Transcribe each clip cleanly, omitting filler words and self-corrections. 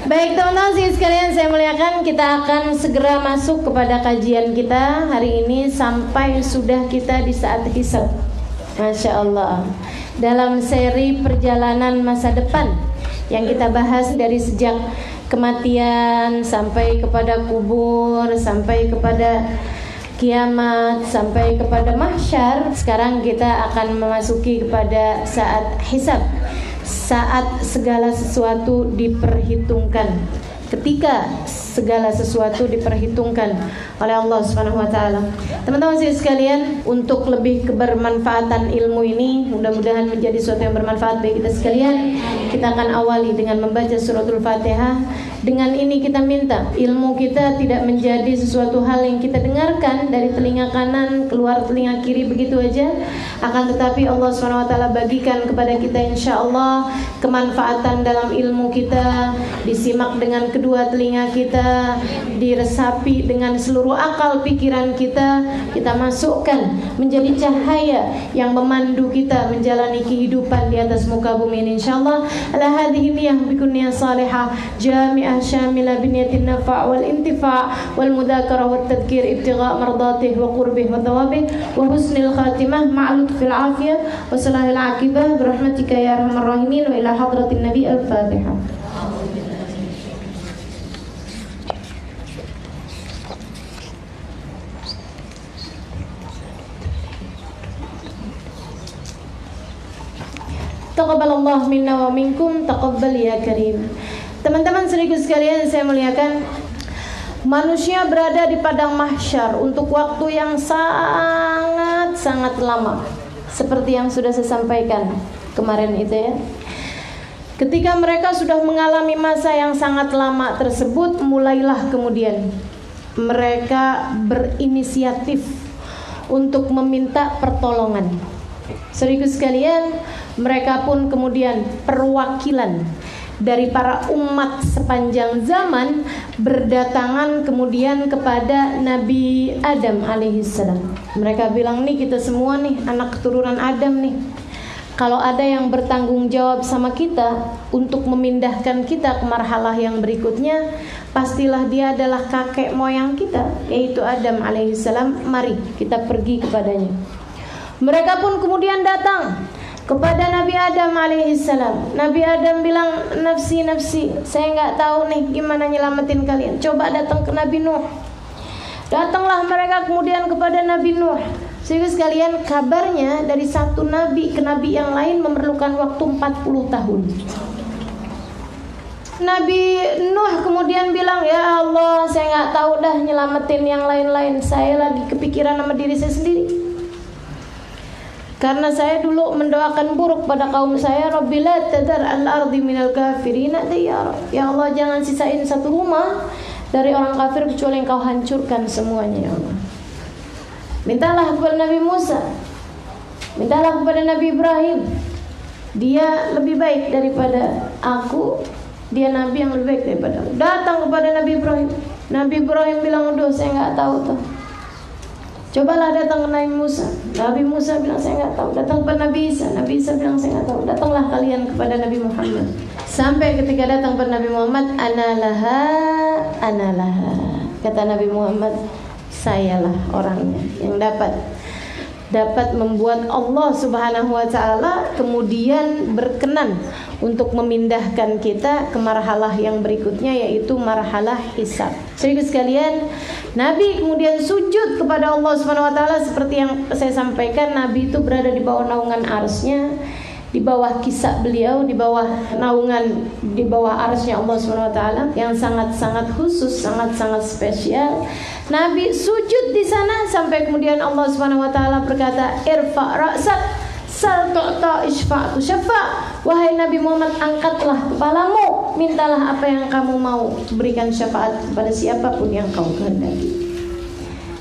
Baik teman-teman sekalian, saya muliakan, kita akan segera masuk kepada kajian kita hari ini sampai sudah kita di saat hisab. Masya Allah. Dalam seri perjalanan masa depan yang kita bahas dari sejak kematian sampai kepada kubur, sampai kepada kiamat, sampai kepada mahsyar. Sekarang kita akan memasuki kepada saat hisab, saat segala sesuatu diperhitungkan, ketika segala sesuatu diperhitungkan oleh Allah Subhanahu wa taala. Teman-teman sekalian, untuk lebih kebermanfaatan ilmu ini, mudah-mudahan menjadi sesuatu yang bermanfaat bagi kita sekalian, kita akan awali dengan membaca suratul Fatihah. Dengan ini kita minta ilmu kita tidak menjadi sesuatu hal yang kita dengarkan dari telinga kanan keluar telinga kiri begitu aja, akan tetapi Allah Subhanahu wa taala bagikan kepada kita insyaallah kemanfaatan dalam ilmu kita, disimak dengan kedua telinga kita, diresapi dengan seluruh akal pikiran kita, kita masukkan menjadi cahaya yang memandu kita menjalani kehidupan di atas muka bumi ini insyaallah. Ala hadhihi niyyah bikun niyyah salihah jami'ah syamilah biniyatin nafa' wal intifa' wal mudzakarah wat tadhkir ibtigha' mardatih wa qurbih wa thawabih wa husnil khatimah ma'al fil afiyah wa salahil aqibah birahmatika ya arhamar rahimin wa ila hadratin nabi al-fatihah. Taqabbalallahu minna wa minkum, taqabbal ya karim. Teman-teman sekaligus sekalian saya muliakan, manusia berada di padang mahsyar untuk waktu yang sangat lama, seperti yang sudah saya sampaikan kemarin itu ya. Ketika mereka sudah mengalami masa yang sangat lama tersebut, mulailah kemudian mereka berinisiatif untuk meminta pertolongan. Sekaligus sekalian, mereka pun kemudian perwakilan dari para umat sepanjang zaman berdatangan kemudian kepada Nabi Adam alaihissalam. Mereka bilang, nih kita semua nih anak keturunan Adam nih, kalau ada yang bertanggung jawab sama kita untuk memindahkan kita ke marhalah yang berikutnya, pastilah dia adalah kakek moyang kita, yaitu Adam alaihissalam. Mari kita pergi kepadanya. Mereka pun kemudian datang kepada Nabi Adam alaihissalam. Nabi Adam bilang, nafsi, saya nggak tahu nih gimana nyelamatin kalian. Coba datang ke Nabi Nuh. Datanglah mereka kemudian kepada Nabi Nuh. Sehingga sekalian, kabarnya dari satu nabi ke nabi yang lain memerlukan waktu 40 tahun. Nabi Nuh kemudian bilang, ya Allah, saya nggak tahu dah nyelamatin yang lain-lain. Saya lagi kepikiran sama diri saya sendiri. Karena saya dulu mendoakan buruk pada kaum saya, Rabbi la tadar al-ardi minal kafirina diyara. Ya Allah, jangan sisain satu rumah dari orang kafir kecuali engkau hancurkan semuanya ya Allah. Mintalah kepada Nabi Musa, mintalah kepada Nabi Ibrahim. Dia lebih baik daripada aku, dia nabi yang lebih baik daripada aku. Datang kepada Nabi Ibrahim. Nabi Ibrahim bilang, aduh saya nggak tahu tuh. Cobalah datang ke Nabi Musa. Nabi Musa bilang, saya nggak tahu. Datang kepada Nabi Isa. Nabi Isa bilang, saya nggak tahu. Datanglah kalian kepada Nabi Muhammad. Sampai ketika datang kepada Nabi Muhammad, analaha. Kata Nabi Muhammad, sayalah orangnya yang dapat membuat Allah Subhanahu wa taala kemudian berkenan untuk memindahkan kita ke marhalah yang berikutnya, yaitu marhalah hisab. Saudara sekalian, Nabi kemudian sujud kepada Allah Subhanahu wa taala seperti yang saya sampaikan. Nabi itu berada di bawah naungan arsy-Nya, di bawah kisah beliau, di bawah naungan, di bawah arsy-Nya Allah Subhanahu wa taala yang sangat-sangat khusus, sangat-sangat spesial. Nabi sujud di sana sampai kemudian Allah Subhanahu wa taala berkata, irfa ra'sak sal tu'ta isfa'tu syafa'. Wahai Nabi Muhammad, angkatlah kepalamu, mintalah apa yang kamu mau, berikan syafaat kepada siapapun yang kau kehendaki.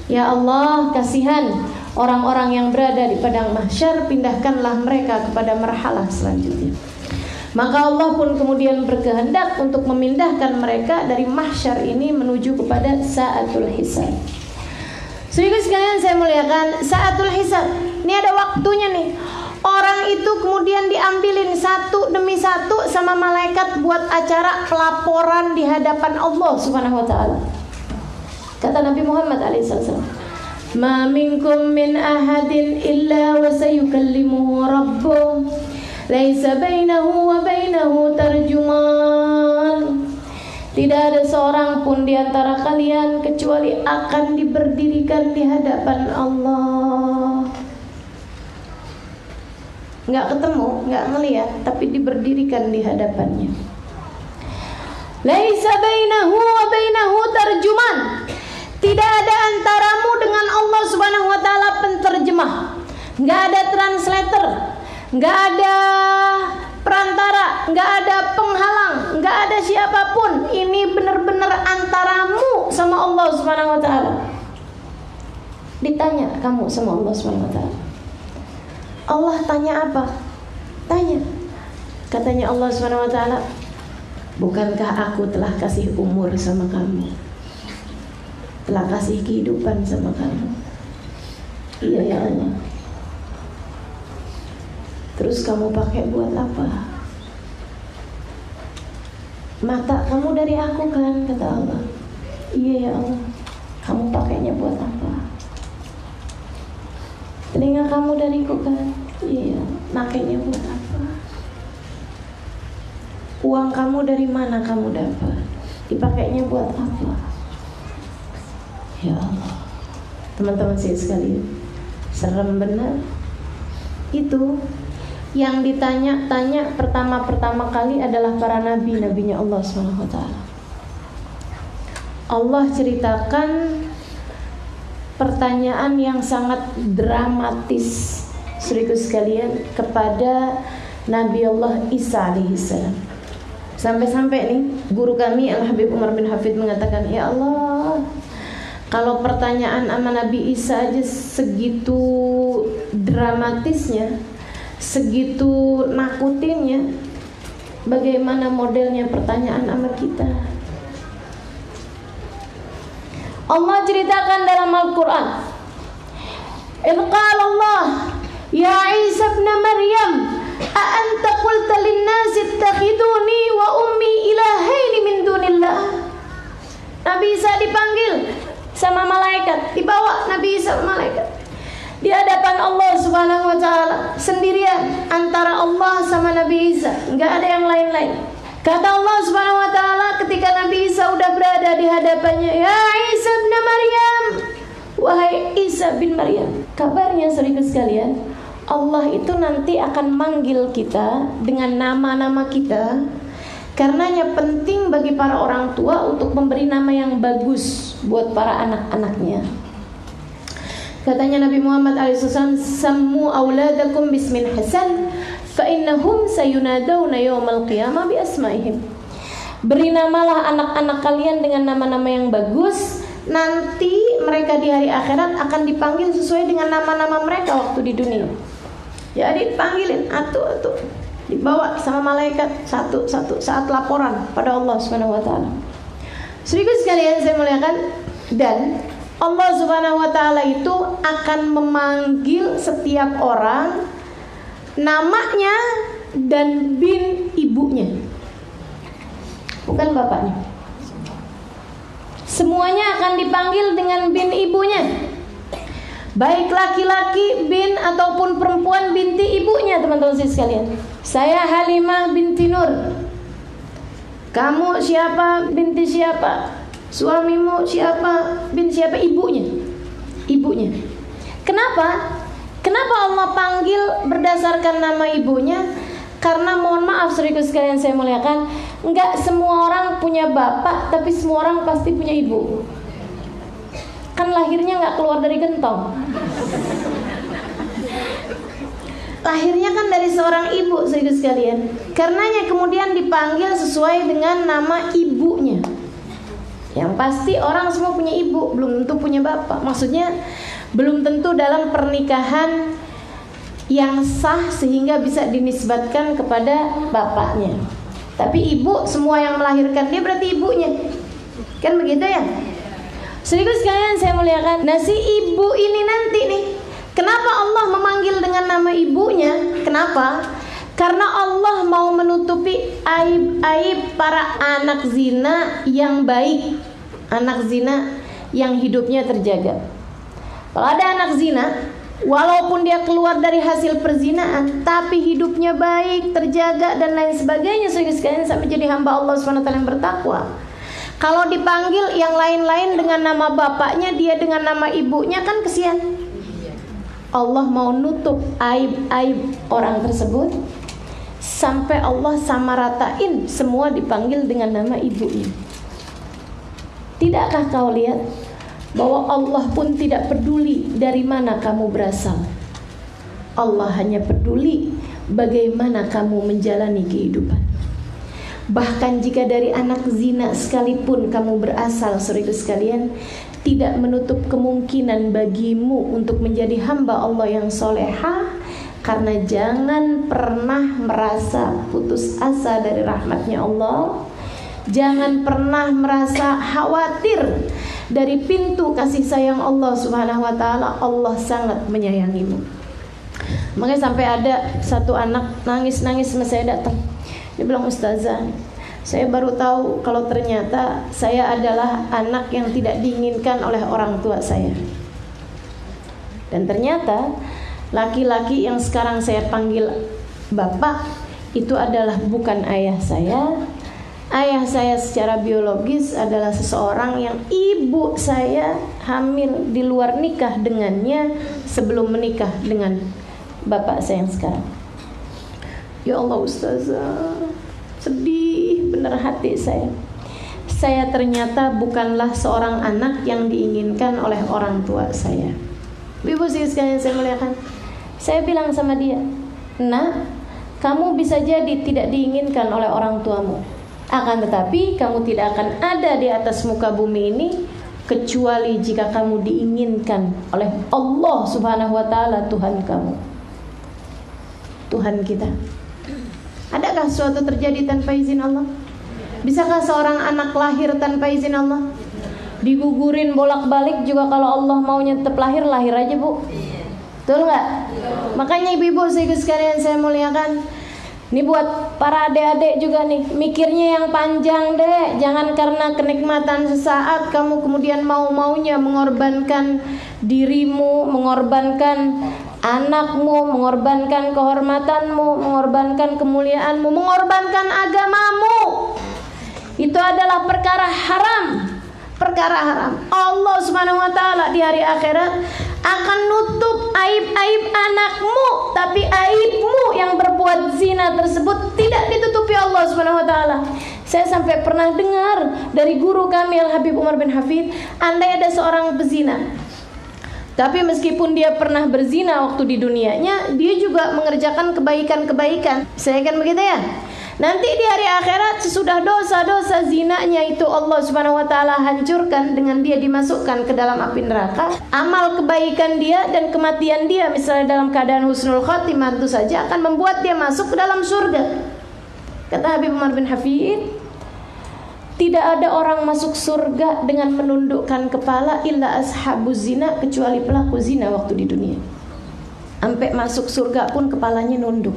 Ya Allah, kasihan orang-orang yang berada di padang mahsyar, pindahkanlah mereka kepada marhalah selanjutnya. Maka Allah pun kemudian berkehendak untuk memindahkan mereka dari mahsyar ini menuju kepada sa'atul hisab. Saudara sekalian saya muliakan, sa'atul hisab ini ada waktunya nih. Orang itu kemudian diambilin satu demi satu sama malaikat buat acara pelaporan di hadapan Allah Subhanahu wa taala. Kata Nabi Muhammad alaihissalam, "Ma minkum min ahadin illa wa sayukallimuhu rabbuh, laisa bainahu wa bainahu tarjuman." Tidak ada seorang pun di antara kalian kecuali akan diberdirikan di hadapan Allah. Nggak ketemu, nggak ngelihat, tapi diberdirikan di hadapannya. Laisa bainahu wa bainahu tarjuman. Tidak ada antaramu dengan Allah Subhanahu wa taala penterjemah. Nggak ada translator, nggak ada perantara, nggak ada penghalang, nggak ada siapapun. Ini benar-benar antaramu sama Allah Subhanahu wa taala. Ditanya kamu sama Allah Subhanahu wa taala. Allah tanya apa? Tanya. Katanya Allah Subhanahu wa taala, "Bukankah aku telah kasih umur sama kamu? Telah kasih kehidupan sama kamu?" Iya ya Allah. Terus kamu pakai buat apa? Mata kamu dari aku kan, kata Allah. Iya ya Allah. Kamu pakainya buat apa? Telinga kamu dariku kan? Iya. Makainya buat apa? Uang kamu dari mana kamu dapat? Dipakainya buat apa? Ya Allah. Teman-teman saya sekalian, serem benar. Itu yang ditanya-tanya pertama kali adalah para nabinya Allah SWT. Allah ceritakan pertanyaan yang sangat dramatis, saudaraku sekalian, kepada Nabi Allah Isa alaihissalam. Sampai-sampai nih guru kami Al-Habib Umar bin Hafid mengatakan, "Ya Allah, kalau pertanyaan sama Nabi Isa aja segitu dramatisnya, segitu nakutinnya, bagaimana modelnya pertanyaan sama kita?" Allah ceritakan dalam Al-Quran, "Qala Allah, ya Isa ibn Maryam, a anta qulta lin-nasi ittakhiduni wa ummi ilahaini min dunillah." Nabi Isa dipanggil sama malaikat, dibawa Nabi Isa malaikat di hadapan Allah Subhanahu wa taala, sendirian antara Allah sama Nabi Isa, enggak ada yang lain-lain. Kata Allah Subhanahu wa taala ketika Nabi Isa udah berada di hadapannya, "Ya Isa bin Maryam, wahai Isa bin Maryam." Kabarnya saudara sekalian, Allah itu nanti akan manggil kita dengan nama-nama kita. Karenanya penting bagi para orang tua untuk memberi nama yang bagus buat para anak-anaknya. Katanya Nabi Muhammad SAW, "Sammu auladakum bismin hasan, fa innahum sayunadawna yawmal qiyamah bi asma'ihim." Beri namalah anak-anak kalian dengan nama-nama yang bagus. Nanti mereka di hari akhirat akan dipanggil sesuai dengan nama-nama mereka waktu di dunia. Jadi dipanggilin atu-atu, dibawa sama malaikat satu-satu saat laporan pada Allah Subhanahu wa taala. Saudara sekalian saya muliakan, dan Allah Subhanahu wa taala itu akan memanggil setiap orang namanya dan bin ibunya, bukan bapaknya. Semuanya akan dipanggil dengan bin ibunya, baik laki-laki bin ataupun perempuan binti ibunya. Teman-teman sekalian, saya Halimah binti Nur. Kamu siapa binti siapa? Suamimu siapa bin siapa? Ibunya. Ibunya. Kenapa? Kenapa Allah panggil berdasarkan nama ibunya? Karena mohon maaf saudara sekalian saya muliakan, enggak semua orang punya bapak, tapi semua orang pasti punya ibu. Kan lahirnya enggak keluar dari gentong. Lahirnya kan dari seorang ibu saudara sekalian. Karenanya kemudian dipanggil sesuai dengan nama ibunya. Yang pasti orang semua punya ibu, belum tentu punya bapak. Maksudnya belum tentu dalam pernikahan yang sah sehingga bisa dinisbatkan kepada bapaknya. Tapi ibu, semua yang melahirkan dia berarti ibunya. Kan begitu ya? Saudara sekalian saya muliakan. Nah si ibu ini nanti nih Kenapa Allah memanggil dengan nama ibunya? Kenapa? Karena Allah mau menutupi aib-aib para anak zina yang baik, anak zina yang hidupnya terjaga. Kalau ada anak zina, walaupun dia keluar dari hasil perzinaan, tapi hidupnya baik, terjaga dan lain sebagainya, sekalian sampai jadi hamba Allah SWT yang bertakwa. Kalau dipanggil yang lain-lain dengan nama bapaknya, dia dengan nama ibunya, kan kesian. Allah mau nutup aib-aib orang tersebut sampai Allah samaratain semua dipanggil dengan nama ibunya. Tidakkah kau lihat bahwa Allah pun tidak peduli dari mana kamu berasal. Allah hanya peduli bagaimana kamu menjalani kehidupan. Bahkan jika dari anak zina sekalipun kamu berasal, saudara sekalian, tidak menutup kemungkinan bagimu untuk menjadi hamba Allah yang solehah. Karena jangan pernah merasa putus asa dari rahmatnya Allah. Jangan pernah merasa khawatir dari pintu kasih sayang Allah Subhanahu wa ta'ala. Allah sangat menyayangimu. Makanya sampai ada satu anak nangis-nangis sama saya datang. Dia bilang, "Ustazah, saya baru tahu kalau ternyata saya adalah anak yang tidak diinginkan oleh orang tua saya. Dan ternyata laki-laki yang sekarang saya panggil bapak itu adalah bukan ayah saya. Ayah saya secara biologis adalah seseorang yang ibu saya hamil di luar nikah dengannya sebelum menikah dengan bapak saya yang sekarang." Ya Allah Ustazah, sedih bener hati saya. Saya ternyata bukanlah seorang anak yang diinginkan oleh orang tua saya. Ibu sekalian saya muliakan, saya bilang sama dia, "Nah, kamu bisa jadi tidak diinginkan oleh orang tuamu. Akan tetapi kamu tidak akan ada di atas muka bumi ini kecuali jika kamu diinginkan oleh Allah Subhanahu wa ta'ala, Tuhan kamu, Tuhan kita." Adakah sesuatu terjadi tanpa izin Allah? Bisakah seorang anak lahir tanpa izin Allah? Digugurin bolak-balik juga kalau Allah maunya tetap lahir, lahir aja, Bu. Betul nggak? Makanya ibu-ibu sekalian saya muliakan, ini buat para adik-adik juga nih, mikirnya yang panjang deh. Jangan karena kenikmatan sesaat kamu kemudian mau-maunya mengorbankan dirimu, mengorbankan anakmu, mengorbankan kehormatanmu, mengorbankan kemuliaanmu, mengorbankan agamamu. Itu adalah perkara haram. Perkara haram. Allah Subhanahu wa ta'ala di hari akhirat akan nutup aib-aib anakmu, tapi aibmu yang berbuat zina tersebut tidak ditutupi Allah Subhanahu wa ta'ala. Saya sampai pernah dengar dari guru kami Al-Habib Umar bin Hafid, andai ada seorang pezina, tapi meskipun dia pernah berzina waktu di dunianya, dia juga mengerjakan kebaikan-kebaikan. Saya kan begitu ya? Nanti di hari akhirat sesudah dosa-dosa zinanya itu Allah Subhanahu wa ta'ala hancurkan dengan dia dimasukkan ke dalam api neraka. Amal kebaikan dia dan kematian dia misalnya dalam keadaan husnul khatimah itu saja akan membuat dia masuk ke dalam surga. Kata Habib Umar bin Hafid, tidak ada orang masuk surga dengan menundukkan kepala illa ashabuz zina, kecuali pelaku zina waktu di dunia. Sampai masuk surga pun kepalanya nunduk.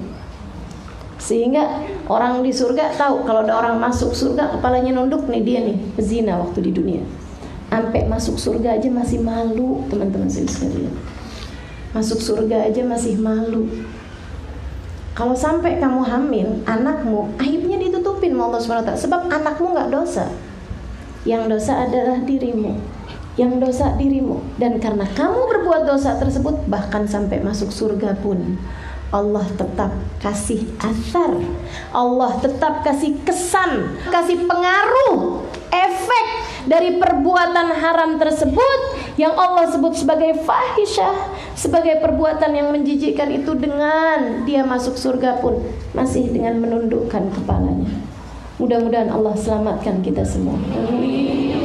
Sehingga orang di surga tahu kalau ada orang masuk surga kepalanya nunduk, nih dia nih pezina waktu di dunia. Sampai masuk surga aja masih malu, teman-teman sekalian. Masuk surga aja masih malu. Kalau sampai kamu hamil, anakmu aibnya ditutupin sama Allah SWT. Sebab anakmu gak dosa. Yang dosa adalah dirimu. Yang dosa dirimu. Dan karena kamu berbuat dosa tersebut, bahkan sampai masuk surga pun Allah tetap kasih asar, Allah tetap kasih kesan, kasih pengaruh, efek dari perbuatan haram tersebut yang Allah sebut sebagai fahisyah, sebagai perbuatan yang menjijikkan itu, dengan dia masuk surga pun masih dengan menundukkan kepalanya. Mudah-mudahan Allah selamatkan kita semua. Amin.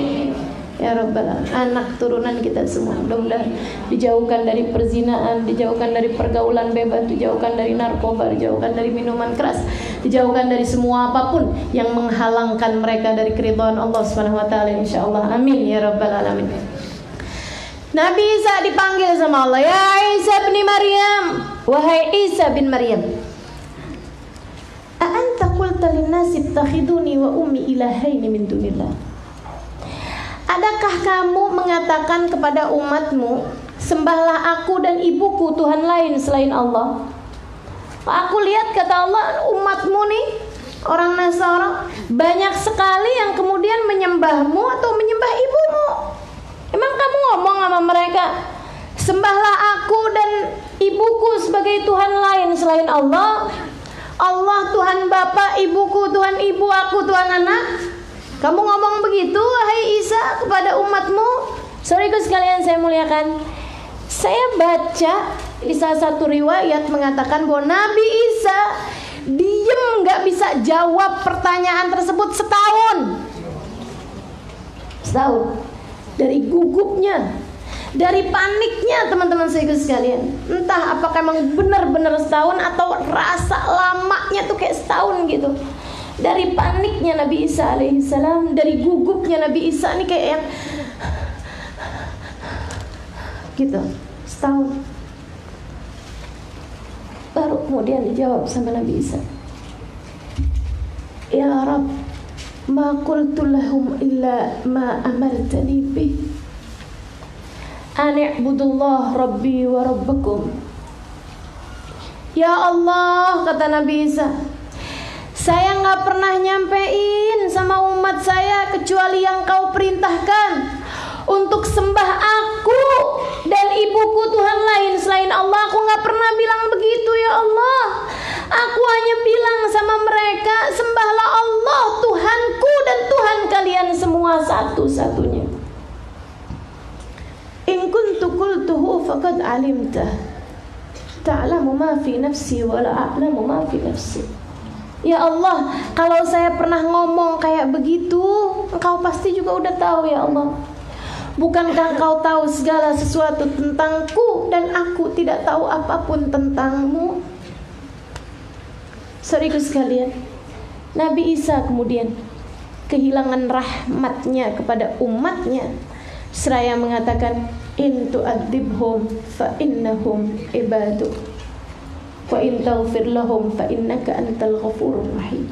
Ya Rabbal Alamin. Anak turunan kita semua mudah-mudahan dijauhkan dari perzinaan, dijauhkan dari pergaulan bebas, dijauhkan dari narkoba, dijauhkan dari minuman keras, dijauhkan dari semua apapun yang menghalangkan mereka dari keridhaan Allah Subhanahu wa taala, insyaallah. Amin ya Rabbal Alamin. Nabi Isa dipanggil sama Allah, ya Isa bin Maryam, wahai Isa bin Maryam, a anta qulta lin-nasi ittakhiduni wa ummi ilahaini min dunillah. Adakah kamu mengatakan kepada umatmu, sembahlah aku dan ibuku Tuhan lain selain Allah? Aku lihat, kata Allah, umatmu nih, orang Nasara, banyak sekali yang kemudian menyembahmu atau menyembah ibumu. Emang kamu ngomong sama mereka, sembahlah aku dan ibuku sebagai Tuhan lain selain Allah? Allah Tuhan Bapa, ibuku Tuhan ibu, aku Tuhan anak. Kamu ngomong begitu, wahai Isa, kepada umatmu? Saudaraku sekalian saya muliakan, saya baca di salah satu riwayat mengatakan bahwa Nabi Isa diem, gak bisa jawab pertanyaan tersebut setahun. Dari gugupnya, dari paniknya, teman-teman saya sekalian. Entah apakah memang benar-benar setahun atau rasa lamanya tuh kayak setahun gitu. Dari paniknya Nabi Isa alaihissalam, dari gugupnya Nabi Isa nih kayak yang gitu, setahun. Baru kemudian dijawab sama Nabi Isa, ya Rabb, ma qultu lahum illa ma amartani bih, an i'budullah rabbi wa rabbakum. Ya Allah, kata Nabi Isa, saya gak pernah nyampein sama umat saya kecuali yang kau perintahkan untuk sembah aku dan ibuku Tuhan lain selain Allah. Aku gak pernah bilang begitu, ya Allah. Aku hanya bilang sama mereka, sembahlah Allah Tuhanku dan Tuhan kalian semua satu-satunya. In kuntu qultuhu faqad alimtah, ta'lamu ma fi nafsi wa la a'lamu ma fi nafsi. Ya Allah, kalau saya pernah ngomong kayak begitu, Engkau pasti juga udah tahu, ya Allah. Bukankah Engkau tahu segala sesuatu tentangku dan aku tidak tahu apapun tentangmu? Saudaraku sekalian, Nabi Isa kemudian kehilangan rahmatnya kepada umatnya, seraya mengatakan, in tu'adzibhum fa innahum ibaduk, wa in taghfir lahum fa innaka antal ghafurur rahim.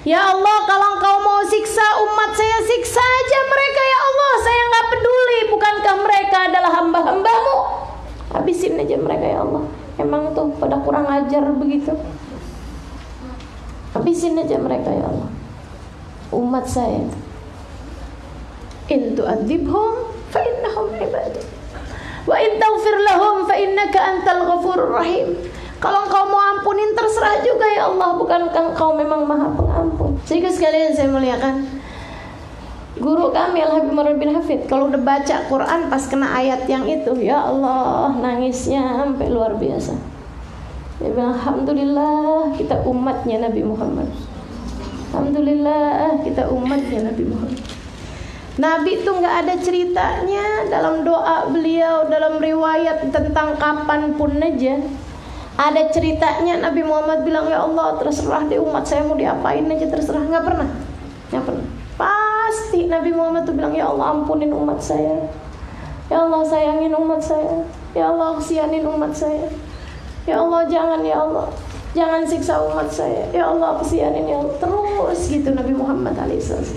Ya Allah, kalau Engkau mau siksa umat saya, siksa aja mereka, ya Allah. Saya gak peduli, bukankah mereka adalah hamba-hambamu? Habisin aja mereka, ya Allah. Emang tuh pada kurang ajar begitu. Habisin aja mereka, ya Allah, umat saya. In tu'adzibhum fa innahum ibaduk, wa in taghfir lahum fa innaka antal ghafurur rahim. Kalau Engkau mau ampunin terserah juga, ya Allah, bukankah Engkau memang Maha Pengampun? Sehingga sekalian saya muliakan, guru kami Al-Habib Marwan bin Hafid kalau udah baca Quran pas kena ayat yang itu, ya Allah, nangisnya sampai luar biasa. Dia bilang, alhamdulillah kita umatnya Nabi Muhammad. Alhamdulillah kita umatnya Nabi Muhammad. Nabi itu gak ada ceritanya dalam doa beliau, dalam riwayat tentang kapan pun aja ada ceritanya Nabi Muhammad bilang, ya Allah, terserah deh umat saya mau diapain aja, terserah. Gak pernah. Pasti Nabi Muhammad tuh bilang, ya Allah, ampunin umat saya, ya Allah, sayangin umat saya, ya Allah, kesianin umat saya, ya Allah, jangan, ya Allah, jangan siksa umat saya, ya Allah, kesianin, ya Allah. Terus gitu Nabi Muhammad alaihissalam.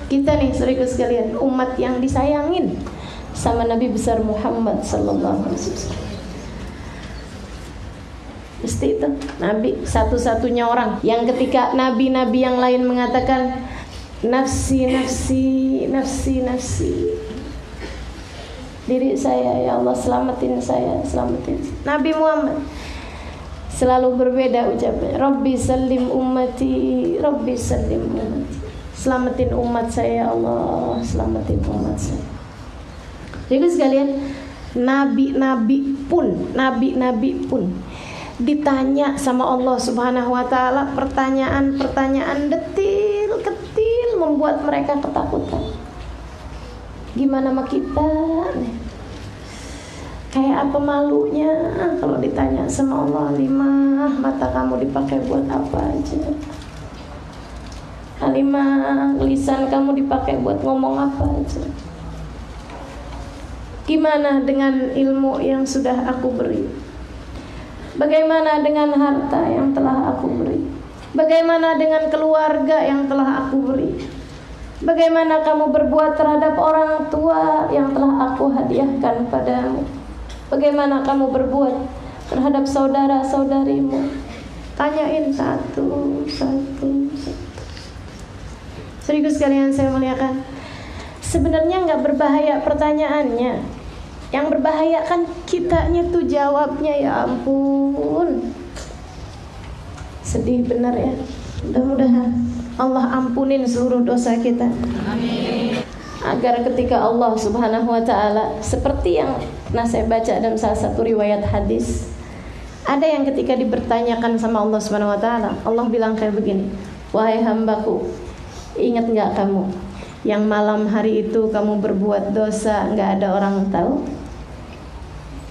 Kita nih, saudaraku sekalian, umat yang disayangin sama Nabi besar Muhammad sallallahu alaihi wasallam. Mesti itu Nabi satu-satunya orang yang ketika nabi-nabi yang lain mengatakan nafsi, nafsi, nafsi, nafsi, diri saya, ya Allah, selamatin saya, selamatin. Nabi Muhammad selalu berbeda ucapannya, Rabbi salim ummati, Rabbi salim ummati, selamatin umat saya, ya Allah, selamatin umat saya. Jadi sekalian, nabi-nabi pun ditanya sama Allah Subhanahu wa taala pertanyaan-pertanyaan detil-ketil membuat mereka ketakutan. Gimana sama kita nih? Kayak apa malunya kalau ditanya sama Allah, Halimah, mata kamu dipakai buat apa aja? Halimah, lisan kamu dipakai buat ngomong apa aja? Gimana dengan ilmu yang sudah aku beri? Bagaimana dengan harta yang telah aku beri? Bagaimana dengan keluarga yang telah aku beri? Bagaimana kamu berbuat terhadap orang tua yang telah aku hadiahkan padamu? Bagaimana kamu berbuat terhadap saudara-saudarimu? Tanyain satu-satu. Saudaraku sekalian saya muliakan, sebenarnya nggak berbahaya pertanyaannya. Yang berbahaya kan kitanya tuh jawabnya, ya ampun. Sedih benar ya. Mudah-mudahan Allah ampunin seluruh dosa kita. Amin. Agar ketika Allah Subhanahu wa ta'ala, seperti yang pernah saya baca dalam salah satu riwayat hadis, ada yang ketika dibertanyakan sama Allah Subhanahu wa ta'ala, Allah bilang kayak begini, wahai hambaku, ingat gak kamu yang malam hari itu kamu berbuat dosa gak ada orang tahu?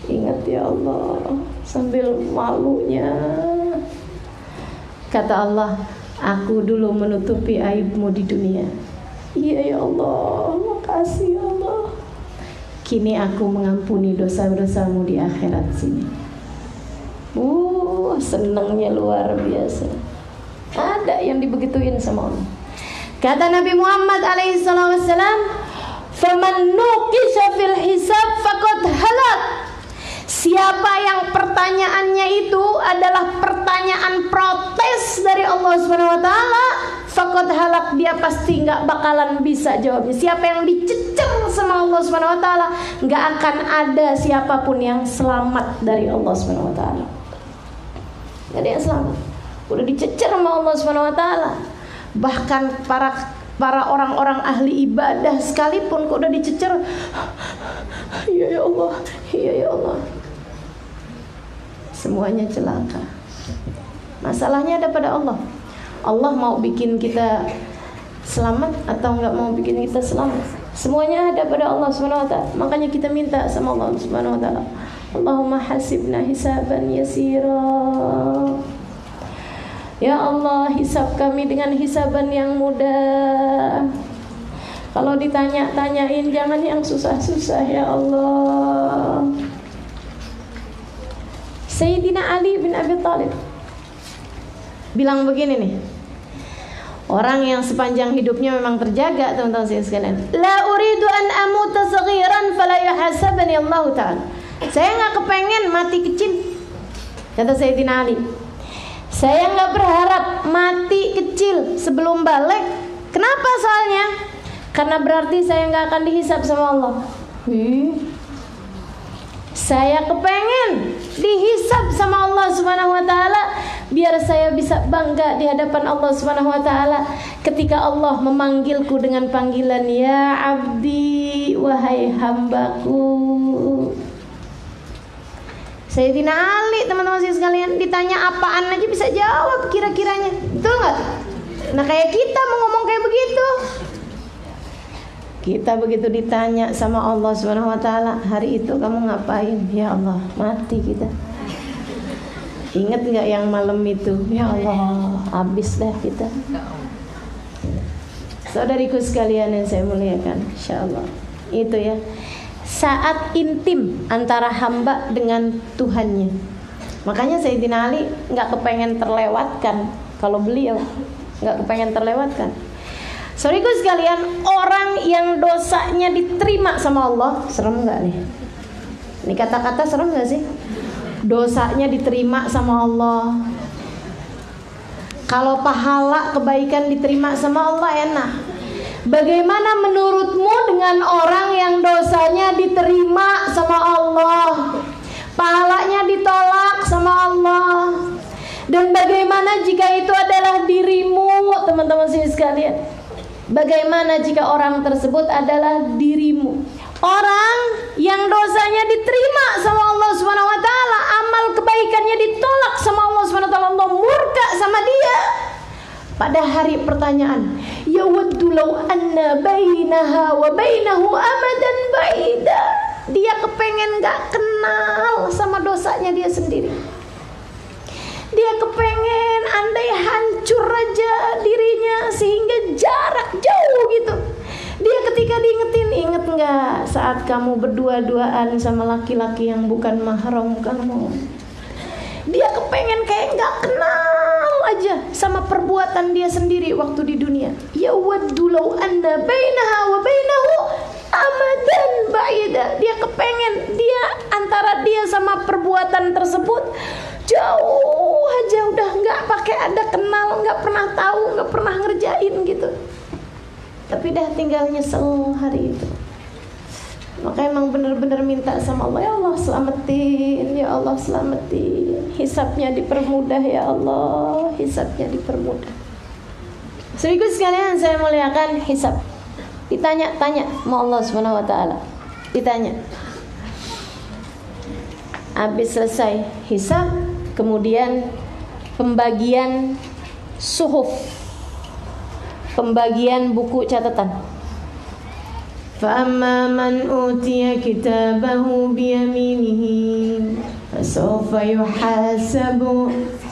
Ingat ya Allah, sambil malunya. Kata Allah, aku dulu menutupi aibmu di dunia. Iya ya Allah, makasih ya Allah. Kini aku mengampuni dosa-dosamu di akhirat sini. Senangnya luar biasa. Ada yang dibegituin sama Allah. Kata Nabi Muhammad alaihissalam, "Faman nuqisha fil hisab faqad halak." Siapa yang pertanyaannya itu adalah pertanyaan protes dari Allah Subhanahu wa taala, faqad halak, dia pasti enggak bakalan bisa jawabnya. Siapa yang dicecer sama Allah Subhanahu wa taala, enggak akan ada siapapun yang selamat dari Allah Subhanahu wa taala. Enggak ada yang selamat. Udah dicecer sama Allah Subhanahu wa taala. Bahkan para orang-orang ahli ibadah sekalipun kok udah dicecer, iya ya Allah, iya ya Allah. Semuanya celaka. Masalahnya ada pada Allah. Allah mau bikin kita selamat atau enggak mau bikin kita selamat, semuanya ada pada Allah Subhanahu wa taala. Makanya kita minta sama Allah Subhanahu wa taala, Allahumma hasibna hisaban yasira. Ya Allah, hisab kami dengan hisaban yang mudah. Kalau ditanya-tanyain jangan yang susah-susah ya Allah. Sayyidina Ali bin Abi Thalib bilang begini nih, orang yang sepanjang hidupnya memang terjaga, teman-teman sekalian. La uridu an amuta saghiran fala yuhasabani Allah ta'ala. Saya enggak kepengen mati kecil, kata Sayyidina Ali. Saya enggak berharap mati kecil sebelum balik. Kenapa soalnya? Karena berarti saya enggak akan dihisab sama Allah. Saya kepengen dihisab sama Allah Subhanahu wa taala biar saya bisa bangga di hadapan Allah Subhanahu wa taala ketika Allah memanggilku dengan panggilan ya abdi, wahai hambaku. Sayyidina Ali, teman-teman sekalian, ditanya apaan aja bisa jawab kira-kiranya. Betul enggak? Nah, kayak kita mau ngomong kayak begitu. Kita begitu ditanya sama Allah Subhanahu wa taala, hari itu kamu ngapain? Ya Allah, mati kita. Ingat enggak yang malam itu? Ya Allah, habis dah kita. Saudariku sekalian yang saya muliakan, insyaallah. Itu ya, saat intim antara hamba dengan Tuhannya. Makanya Sayyidina Ali enggak kepengen terlewatkan. Kalau beliau enggak kepengen terlewatkan. Saudariku sekalian, orang yang dosanya diterima sama Allah, serem nggak nih? Ini kata-kata serem nggak sih? Dosanya diterima sama Allah. Kalau pahala kebaikan diterima sama Allah, enak. Bagaimana menurutmu dengan orang yang dosanya diterima sama Allah, pahalanya ditolak sama Allah? Dan bagaimana jika itu adalah dirimu, teman-teman sekalian? Bagaimana jika orang tersebut adalah dirimu? Orang yang dosanya diterima sama Allah Subhanahu wa taala, amal kebaikannya ditolak sama Allah Subhanahu wa taala, Allah murka sama dia. Pada hari pertanyaan, yawaddu law anna bainaha wa bainahu amadan baida. Dia kepengen gak kenal sama dosanya dia sendiri. Dia kepengen andai hancur aja dirinya sehingga jarak jauh gitu. Dia ketika diingetin, inget nggak saat kamu berdua-duaan sama laki-laki yang bukan mahram kamu? Dia kepengen kayak nggak kenal aja sama perbuatan dia sendiri waktu di dunia. Ya waddu law anna bainaha wa bainahu amadan ba'ida. Dia kepengen dia antara dia sama perbuatan tersebut jauh aja, udah nggak pakai ada kenal, nggak pernah tahu, nggak pernah ngerjain gitu. Tapi dah tinggal nyesel hari itu. Maka emang bener-bener minta sama Allah, ya Allah selamatin, ya Allah selamatin. Hisabnya dipermudah ya Allah, hisabnya dipermudah. Serius sekalian saya muliakan hisab. Ditanya-tanya sama Allah Subhanahu wa taala. Ditanya. Habis selesai hisab, kemudian pembagian suhuf, pembagian buku catatan. فَأَمَّا مَنْ أُوتِيَ كِتَابَهُ بِيَمِينِهِ فَسَوْفَ يُحَاسَبُ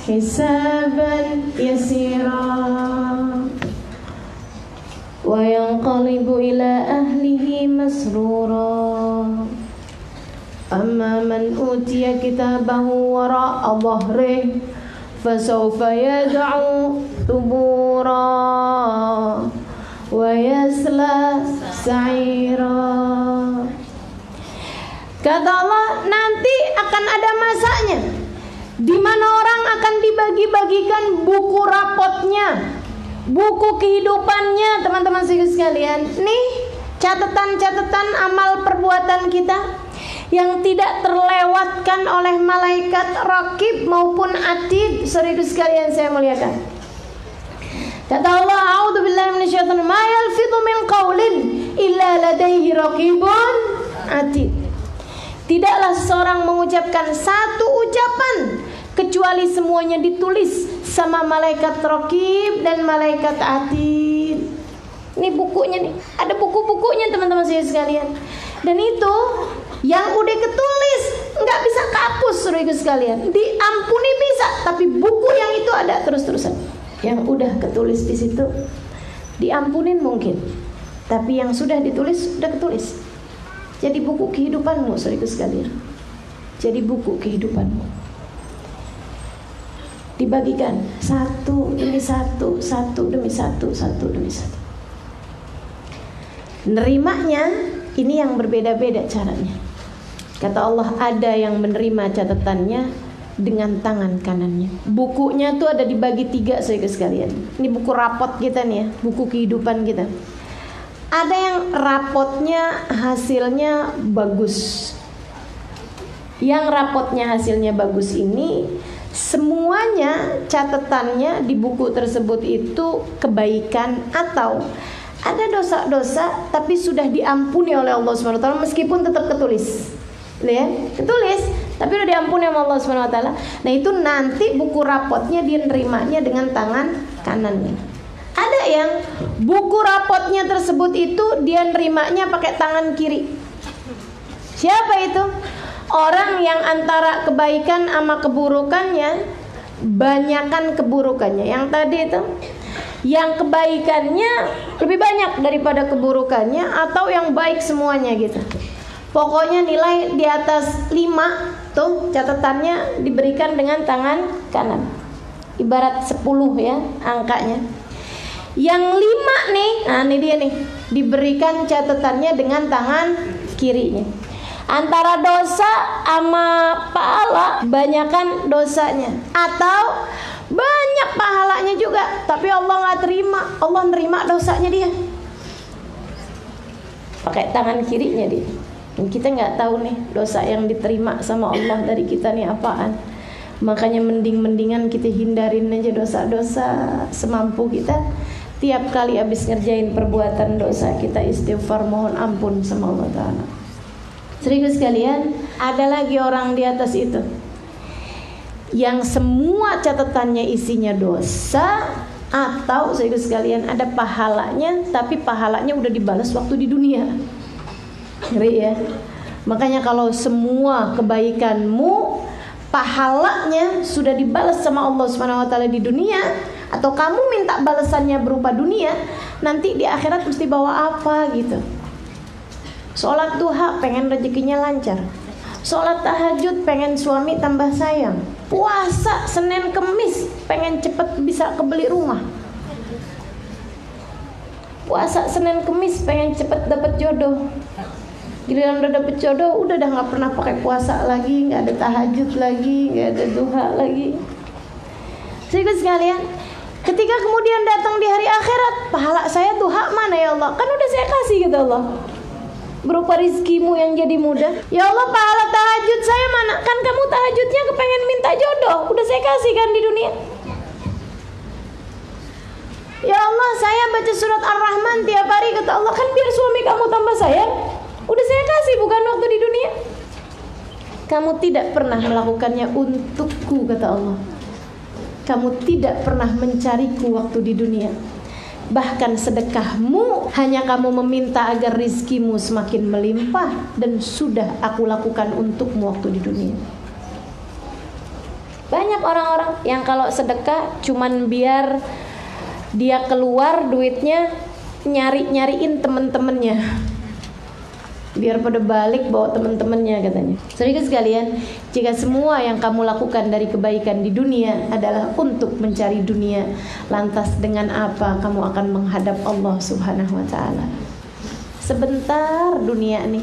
حِسَابًا يَسِيرًا وَيَنْقَلِبُ إِلَى أَهْلِهِ مَسْرُورًا أَمَّا مَنْ أُوتِيَ كِتَابَهُ وَرَاءَ ظَهْرِهِ فَسَوْفَ يَدْعُو ثُبُورًا wa yasla sa'ira. Kata Allah, nanti akan ada masanya di mana orang akan dibagi-bagikan buku rapotnya, buku kehidupannya, teman-teman sekalian. Nih catatan-catatan amal perbuatan kita yang tidak terlewatkan oleh malaikat raqib maupun atid. Serius sekalian saya muliakan. Kata Allah, a'udzubillahi minasyaitonir rajim, ma yalfidhu min qaulin illa ladaihi raqibun atid. Tidaklah seorang mengucapkan satu ucapan kecuali semuanya ditulis sama malaikat raqib dan malaikat atid. Ini bukunya nih, ada buku-bukunya teman-teman saya sekalian. Dan itu yang udah ketulis nggak bisa kehapus, saudara sekalian. Diampuni bisa, tapi buku yang itu ada terus-terusan. Yang udah ketulis di situ diampunin mungkin, tapi yang sudah ditulis udah ketulis. Jadi buku kehidupanmu, saudara sekalian. Jadi buku kehidupanmu dibagikan satu demi satu, satu demi satu, satu demi satu. Nerimanya ini yang berbeda-beda caranya. Kata Allah, ada yang menerima catatannya dengan tangan kanannya. Bukunya tuh ada dibagi 3, saudara sekalian. Ini buku rapot kita nih ya, buku kehidupan kita. Ada yang rapotnya hasilnya bagus. Yang rapotnya hasilnya bagus ini semuanya catatannya di buku tersebut itu kebaikan atau ada dosa-dosa tapi sudah diampuni oleh Allah SWT meskipun tetap ketulis. Lihat, ketulis tapi udah diampuni sama Allah SWT. Nah itu nanti buku rapotnya dia nerimanya dengan tangan kanannya. Ada yang buku rapotnya tersebut itu dia nerimanya pakai tangan kiri. Siapa itu? Orang yang antara kebaikan sama keburukannya banyakan keburukannya. Yang tadi itu yang kebaikannya lebih banyak daripada keburukannya, atau yang baik semuanya gitu. Pokoknya nilai di atas 5 tuh catatannya diberikan dengan tangan kanan. Ibarat 10 ya angkanya. Yang 5 nih, nah ini dia nih, diberikan catatannya dengan tangan kirinya. Antara dosa sama pahala banyakan dosanya, atau banyak pahalanya juga tapi Allah nggak terima, Allah nerima dosanya dia pakai tangan kirinya dia. Dan kita nggak tahu nih dosa yang diterima sama Allah dari kita nih apaan. Makanya mendingan kita hindarin aja dosa-dosa semampu kita. Tiap kali habis ngerjain perbuatan dosa kita istighfar, mohon ampun sama Allah Ta'ala. Serius sekalian, ada lagi orang di atas itu yang semua catatannya isinya dosa, atau serius sekalian ada pahalanya tapi pahalanya udah dibalas waktu di dunia. Ngeri ya. Makanya kalau semua kebaikanmu pahalanya sudah dibalas sama Allah Subhanahu wa taala di dunia, atau kamu minta balasannya berupa dunia, nanti di akhirat mesti bawa apa gitu. Sholat duha pengen rezekinya lancar. Sholat tahajud pengen suami tambah sayang. Puasa Senin Kemis pengen cepet bisa kebeli rumah. Puasa Senin Kemis pengen cepet dapet jodoh. Giliran udah dapet jodoh, udah nggak pernah pakai puasa lagi, nggak ada tahajud lagi, nggak ada duha lagi. Saudara sekalian, ketika kemudian datang di hari akhirat, pahala saya duha mana ya Allah? Kan udah saya kasih kata Allah, berupa rizkimu yang jadi mudah. Ya Allah, pahala tahajud saya mana? Kan kamu tahajudnya kepengen minta jodoh, udah saya kasih kan di dunia. Ya Allah, saya baca surat Ar-Rahman tiap hari, kata Allah, kan biar suami kamu tambah sayang. Udah saya kasih, bukan waktu di dunia. Kamu tidak pernah melakukannya untukku, kata Allah. Kamu tidak pernah mencariku waktu di dunia. Bahkan sedekahmu hanya kamu meminta agar rizkimu semakin melimpah, dan sudah aku lakukan untukmu waktu di dunia. Banyak orang-orang yang kalau sedekah cuman biar dia keluar duitnya nyariin temen-temennya, biar pada balik bawa temen-temennya katanya. Saudara sekalian, jika semua yang kamu lakukan dari kebaikan di dunia adalah untuk mencari dunia, lantas dengan apa kamu akan menghadap Allah Subhanahu wa ta'ala? Sebentar dunia nih,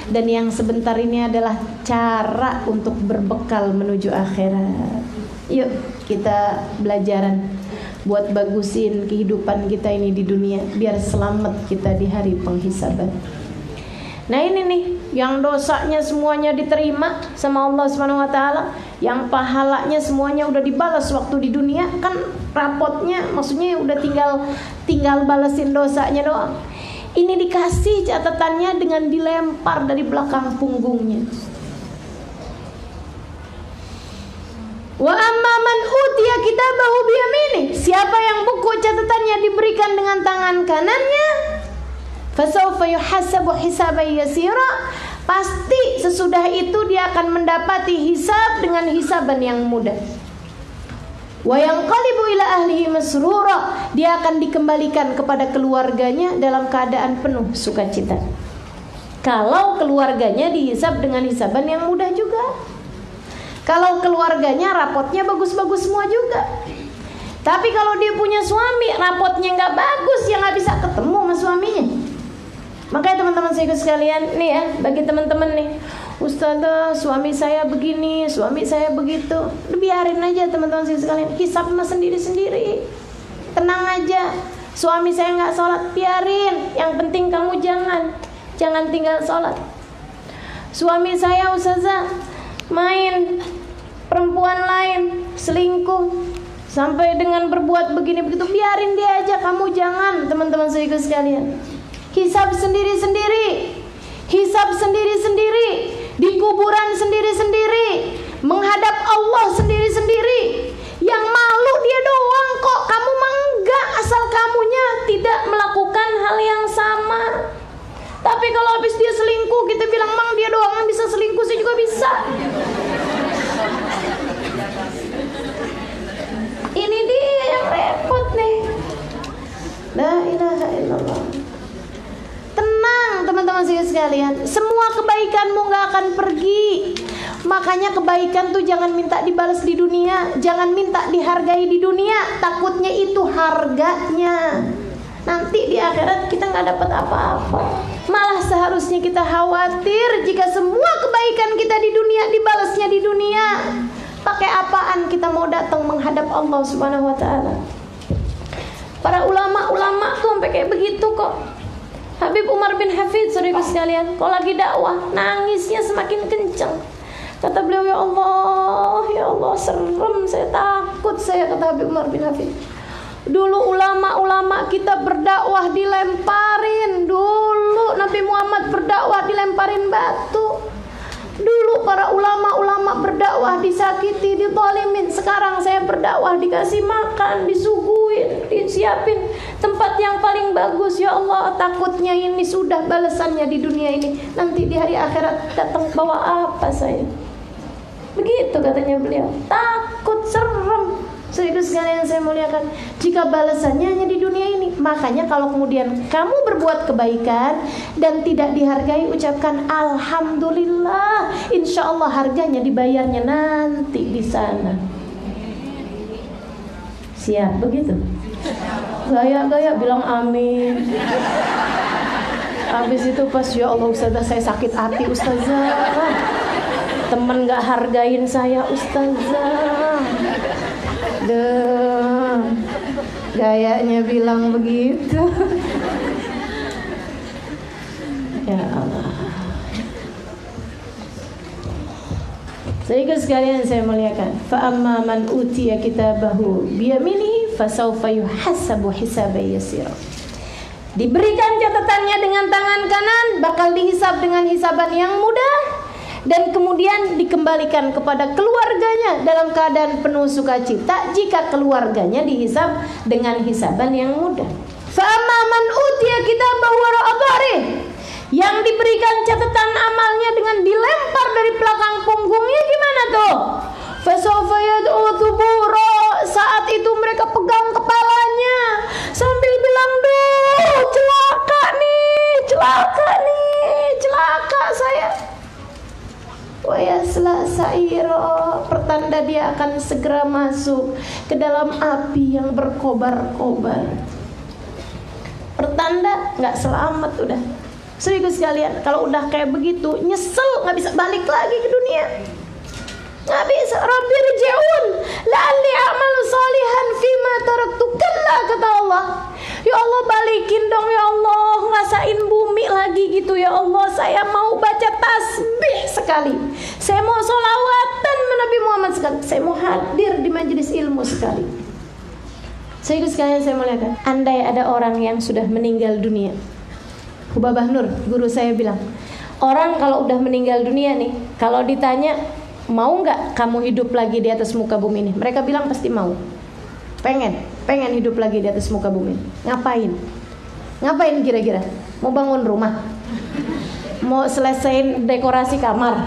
dan yang sebentar ini adalah cara untuk berbekal menuju akhirat. Yuk kita belajaran buat bagusin kehidupan kita ini di dunia, biar selamat kita di hari penghisaban. Nah ini nih, yang dosanya semuanya diterima sama Allah Subhanahu wa ta'ala, yang pahalanya semuanya udah dibalas waktu di dunia. Kan rapotnya, maksudnya udah tinggal balesin dosanya doang. Ini dikasih catatannya dengan dilempar dari belakang punggungnya. Wa amma man utiya kitabahu biyamini, siapa yang buku catatannya diberikan dengan tangan kanannya, fasawfa yuhasabu hisaban yasira, pasti sesudah itu dia akan mendapati hisab dengan hisaban yang mudah. Wa yanqalibu ila ahlihi masrura, dia akan dikembalikan kepada keluarganya dalam keadaan penuh sukacita. Kalau keluarganya dihisab dengan hisaban yang mudah juga. Kalau keluarganya rapotnya bagus-bagus semua juga. Tapi kalau dia punya suami rapotnya nggak bagus, ya nggak bisa ketemu sama suaminya. Makanya teman-teman saya sekalian nih ya, bagi teman-teman nih, Ustazah suami saya begini, suami saya begitu, biarin aja teman-teman saya sekalian, hisab mah sendiri-sendiri. Tenang aja, suami saya nggak sholat, biarin. Yang penting kamu jangan tinggal sholat. Suami saya Ustazah main perempuan lain, selingkuh, sampai dengan berbuat begini begitu, biarin dia aja, kamu jangan. Teman-teman saya sekalian, hisab sendiri-sendiri, hisab sendiri-sendiri, di kuburan sendiri-sendiri, menghadap Allah sendiri-sendiri. Yang malu dia doang kok, kamu mah enggak, asal kamunya tidak melakukan hal yang sama. Tapi kalau habis dia selingkuh, kita bilang, mang dia doang yang bisa selingkuh, saya juga bisa. Ini dia yang repot nih. La ilaha illallah. Tenang teman-teman saya sekalian, semua kebaikanmu gak akan pergi. Makanya kebaikan tuh jangan minta dibalas di dunia, jangan minta dihargai di dunia. Takutnya itu harganya, nanti di akhirat kita gak dapat apa-apa. Malah seharusnya kita khawatir jika semua kebaikan kita di dunia dibalasnya di dunia. Pakai apaan kita mau datang menghadap Allah Subhanahu wa ta'ala? Para ulama-ulama tuh sampai kayak begitu kok. Habib Umar bin Hafid, saudara sekalian, kalau lagi dakwah nangisnya semakin kencang. Kata beliau, ya Allah serem, saya takut saya, kata Habib Umar bin Hafid. Dulu ulama-ulama kita berdakwah dilemparin. Dulu Nabi Muhammad berdakwah dilemparin batu. Dulu para ulama-ulama berdakwah disakiti, dizalimin. Sekarang saya berdakwah dikasih makan, disuguhin, disiapin tempat yang paling bagus. Ya Allah, takutnya ini sudah balasannya di dunia ini, nanti di hari akhirat datang bawa apa saya? Begitu katanya beliau. Takut, serem. Saudara sekalian saya muliakan, jika balasannya hanya di dunia ini, makanya kalau kemudian kamu berbuat kebaikan dan tidak dihargai, ucapkan alhamdulillah. Insya Allah harganya dibayarnya nanti di sana. Siap begitu? Gaya-gaya bilang amin. Habis itu pas ya Allah ustazah saya sakit hati ustazah. Temen gak hargain saya ustazah. Gayanya bilang begitu. Ya Allah. Sehingga sekalian saya muliakan, fa amma man utiya kitabahu biyaminihi fasawfa yuhasabu hisaban yasira. Diberikan catatannya dengan tangan kanan, bakal dihisab dengan hisaban yang mudah, dan kemudian dikembalikan kepada keluarganya dalam keadaan penuh sukacita jika keluarganya dihisab dengan hisaban yang mudah. Fa amma man utiya kitabahu wara'a dhahrihi, yang diberikan catatan amalnya dengan dilempar dari belakang punggungnya, gimana tuh? Fasawfa yad'u thubura, saat itu mereka pegang kepalanya sambil bilang, duh celaka nih, celaka saya. Wa yasla sa'ira, pertanda dia akan segera masuk ke dalam api yang berkobar-kobar. Pertanda nggak selamat udah. Saudara sekalian, kalau udah kayak begitu nyesel, nggak bisa balik lagi ke dunia. Nggak bisa. Rabbi rji'un la'alli a'malu salihan fima taraktu, kalla, kata Allah. Ya Allah balikin dong ya Allah, ngerasain bumi lagi gitu ya Allah. Saya mau baca tasbih sekali, saya mau sholawatan Nabi Muhammad sekali, saya mau hadir di majelis ilmu sekali. Saudara sekalian saya muliakan, andai ada orang yang sudah meninggal dunia, Hubabah Nur, guru saya bilang, orang kalau udah meninggal dunia nih, kalau ditanya mau nggak kamu hidup lagi di atas muka bumi ini, mereka bilang pasti mau. Pengen hidup lagi di atas muka bumi. Ngapain kira-kira? Mau bangun rumah? Mau selesaiin dekorasi kamar?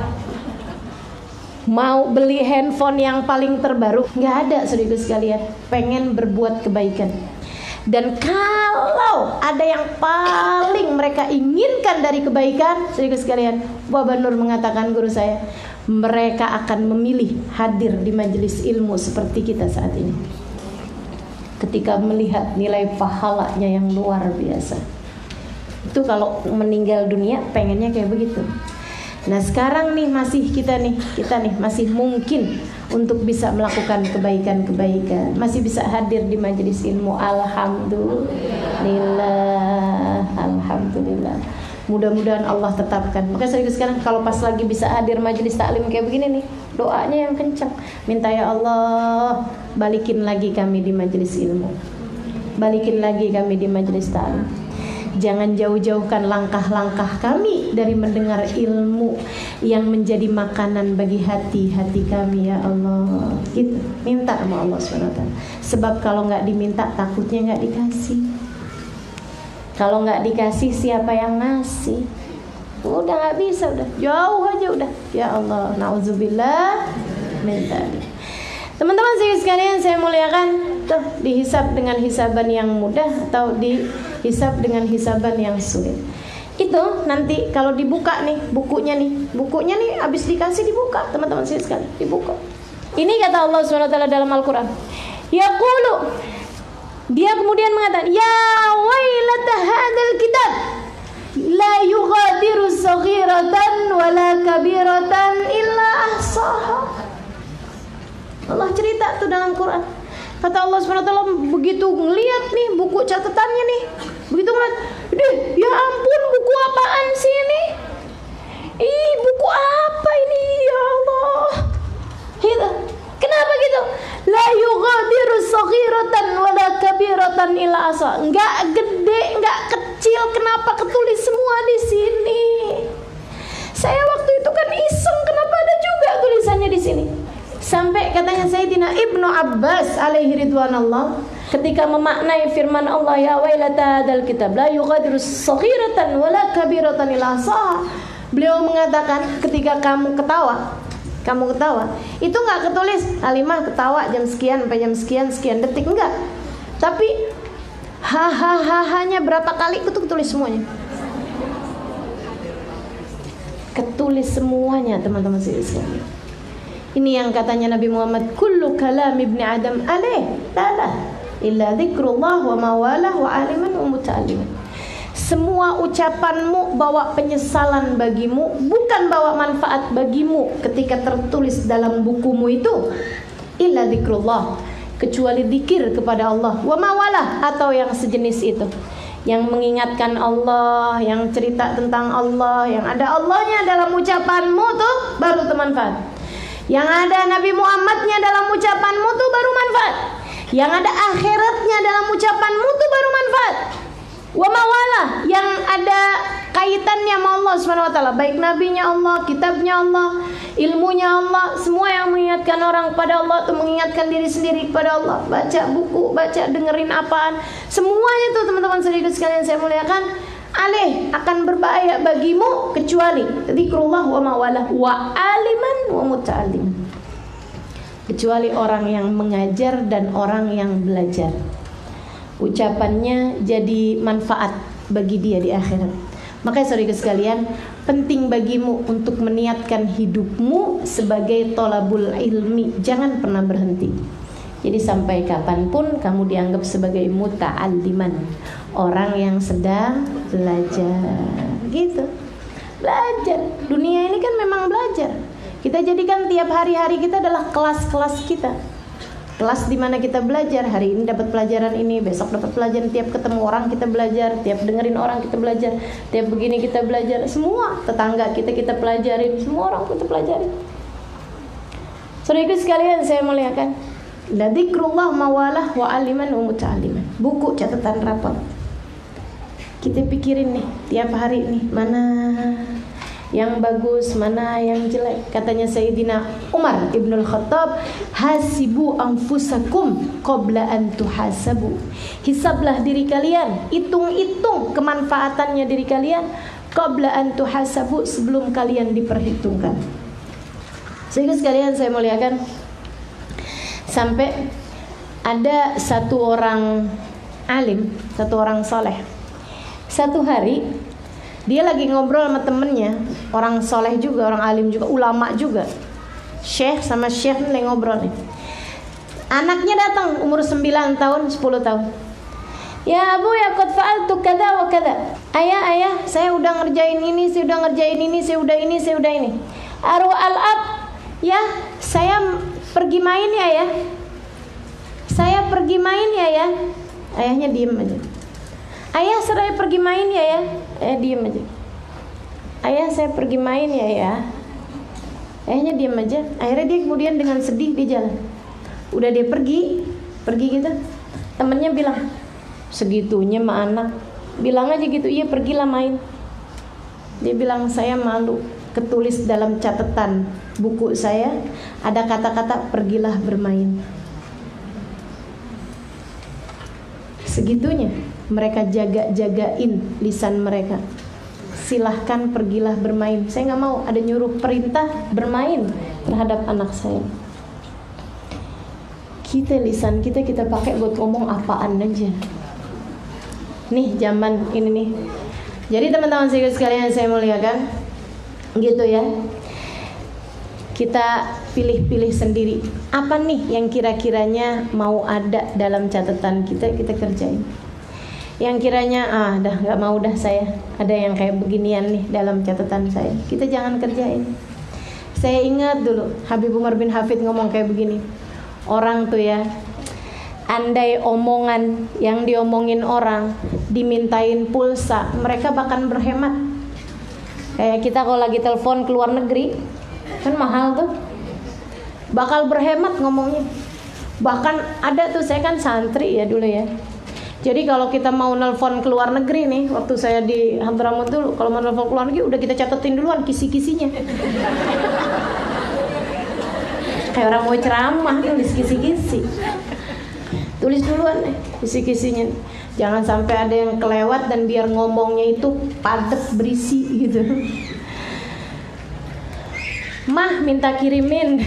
Mau beli handphone yang paling terbaru? Nggak ada, saudara sekalian. Pengen berbuat kebaikan. Dan kalau ada yang paling mereka inginkan dari kebaikan, saudara sekalian, Bapak Nur mengatakan, guru saya, mereka akan memilih hadir di majelis ilmu seperti kita saat ini. Ketika melihat nilai pahalanya yang luar biasa. Itu kalau meninggal dunia pengennya kayak begitu. Nah sekarang nih kita nih masih mungkin untuk bisa melakukan kebaikan-kebaikan, masih bisa hadir di majelis ilmu. Alhamdulillah. Mudah-mudahan Allah tetapkan. Maka saya sekarang kalau pas lagi bisa hadir majelis taklim kayak begini nih, doanya yang kencang, minta ya Allah balikin lagi kami di majelis ilmu, balikin lagi kami di majelis taklim. Jangan jauh-jauhkan langkah-langkah kami dari mendengar ilmu yang menjadi makanan bagi hati-hati kami ya Allah. Gitu, minta sama Allah SWT. Sebab kalau nggak diminta takutnya nggak dikasih. Kalau nggak dikasih siapa yang ngasih? Udah nggak bisa, udah jauh aja udah. Ya Allah, nauzubillah min dzalik. Teman-teman sekalian saya muliakan, tuh dihisab dengan hisaban yang mudah atau dihisab dengan hisaban yang sulit. Itu nanti kalau dibuka nih bukunya nih habis dikasih dibuka, teman-teman sekalian, dibuka. Ini kata Allah SWT dalam Al-Qur'an. Yaqulu, dia kemudian mengatakan, ya wailata hadzal kitab la yughadiru saghiratan wala kabiratan illa ahsaha. Allah cerita tuh dalam Quran. Kata Allah SWT, begitu ngeliat nih buku catatannya nih, begitu ngeliat, ya ampun, buku apaan sih ini? Buku apa ini ya Allah? Gitu. Kenapa gitu? La yughadiru saghiratan wala kabiratan illa ahsaha. Enggak gede, enggak kecil, kenapa ketulis semua di sini? Saya waktu itu kan iseng, kenapa ada juga tulisannya di sini? Sampai katanya Sayyidina Ibnu Abbas alaihi ridwanallah ketika memaknai firman Allah, ya wailata hadzal kitab la yughadiru saghiratan wala kabiratan illa ahsaha. Beliau mengatakan, ketika kamu ketawa, kamu ketawa, itu nggak ketulis Halimah ketawa jam sekian sampai jam sekian sekian detik, enggak. Tapi hanya berapa kali itu ketulis semuanya. Ketulis semuanya teman-teman sekalian. Ini yang katanya Nabi Muhammad, kullu kalam ibni Adam alaih la illa dzikrullah wa mawalah wa aliman wa muta'alliman. Semua ucapanmu bawa penyesalan bagimu, bukan bawa manfaat bagimu ketika tertulis dalam bukumu itu. Illa dzikrullah, kecuali zikir kepada Allah, wa mawalah, atau yang sejenis itu, yang mengingatkan Allah, yang cerita tentang Allah, yang ada Allahnya dalam ucapanmu tuh baru manfaat. Yang ada Nabi Muhammadnya dalam ucapanmu tuh baru manfaat. Yang ada akhiratnya dalam ucapanmu tuh baru manfaat. Wa mawalah, yang ada kaitannya sama Allah Subhanahu wa taala, baik nabinya Allah, kitabnya Allah, ilmunya Allah, semua yang mengingatkan orang kepada Allah atau mengingatkan diri sendiri kepada Allah. Baca buku, baca dengerin apaan, semuanya itu teman-teman sekalian saya muliakan, alih akan berbahaya bagimu kecuali zikrullah wa mawalah wa aliman wa muta'allim, kecuali orang yang mengajar dan orang yang belajar. Ucapannya jadi manfaat bagi dia di akhirat. Makanya saudara sekalian, penting bagimu untuk meniatkan hidupmu sebagai tolabul ilmi. Jangan pernah berhenti. Jadi sampai kapanpun kamu dianggap sebagai muta'alliman, orang yang sedang belajar. Gitu. Belajar. Dunia ini kan memang belajar. Kita jadikan tiap hari-hari kita adalah kelas-kelas kita. Kelas di mana kita belajar, hari ini dapat pelajaran ini, besok dapat pelajaran, tiap ketemu orang kita belajar, tiap dengerin orang kita belajar, tiap begini kita belajar, semua tetangga kita pelajarin, semua orang kita pelajarin. Saudara sekalian saya muliakan, la dzikrullah mawalah wa aliman wa muta'alliman. Buku catatan rapor. Kita pikirin nih tiap hari nih, mana yang bagus, mana yang jelek. Katanya Sayyidina Umar Ibnul Khattab, hasibu anfusakum qabla an tuhasabu. Hisablah diri kalian, hitung-hitung kemanfaatannya diri kalian, qabla an tuhasabu, sebelum kalian diperhitungkan. Sehingga sekalian saya muliakan, sampai ada satu orang alim, satu orang soleh, satu hari dia lagi ngobrol sama temennya, orang soleh juga, orang alim juga, ulama juga. Syekh sama syekh nih ngobrol nih. Anaknya datang umur 9 tahun, 10 tahun. Ya Abu, ya qad fa'altu kada wa kada. Ayah, saya udah ngerjain ini, saya udah ngerjain ini, saya udah ini. Aru al-ab, ya, saya pergi main ya. Saya pergi main ya. Ayahnya diem aja. Ayah, saya pergi main ya. Diem aja. Ayah, saya pergi main ya. Ayahnya diem aja. Akhirnya dia kemudian dengan sedih di jalan. Udah dia pergi gitu. Temennya bilang, segitunya mah anak. Bilang aja gitu, iya pergilah main. Dia bilang, saya malu. Ketulis dalam catatan buku saya ada kata-kata pergilah bermain. Segitunya mereka jaga-jagain lisan mereka. Silahkan pergilah bermain. Saya nggak mau ada nyuruh perintah bermain terhadap anak saya. Lisan kita pakai buat ngomong apaan aja. Nih zaman ini nih. Jadi teman-teman sekalian saya muliakan, gitu ya. Kita pilih-pilih sendiri. Apa nih yang kira-kiranya mau ada dalam catatan kita kerjain. Yang kiranya dah nggak mau dah saya ada yang kayak beginian nih dalam catatan saya, kita jangan kerjain. Saya ingat dulu Habib Umar bin Hafid ngomong kayak begini, orang tuh ya, andai omongan yang diomongin orang dimintain pulsa, mereka bahkan berhemat. Kayak kita kalau lagi telepon ke luar negeri kan mahal tuh, bakal berhemat ngomongnya. Bahkan ada tuh, saya kan santri ya dulu ya. Jadi kalau kita mau nelpon ke luar negeri nih, waktu saya di Hadramaut dulu, kalau mau nelpon ke luar negeri udah kita catetin duluan kisi-kisinya. Kayak orang mau ceramah, tulis kisi-kisi. Tulis duluan nih kisi-kisinya. Jangan sampai ada yang kelewat dan biar ngomongnya itu padat berisi gitu. Mah minta kirimin,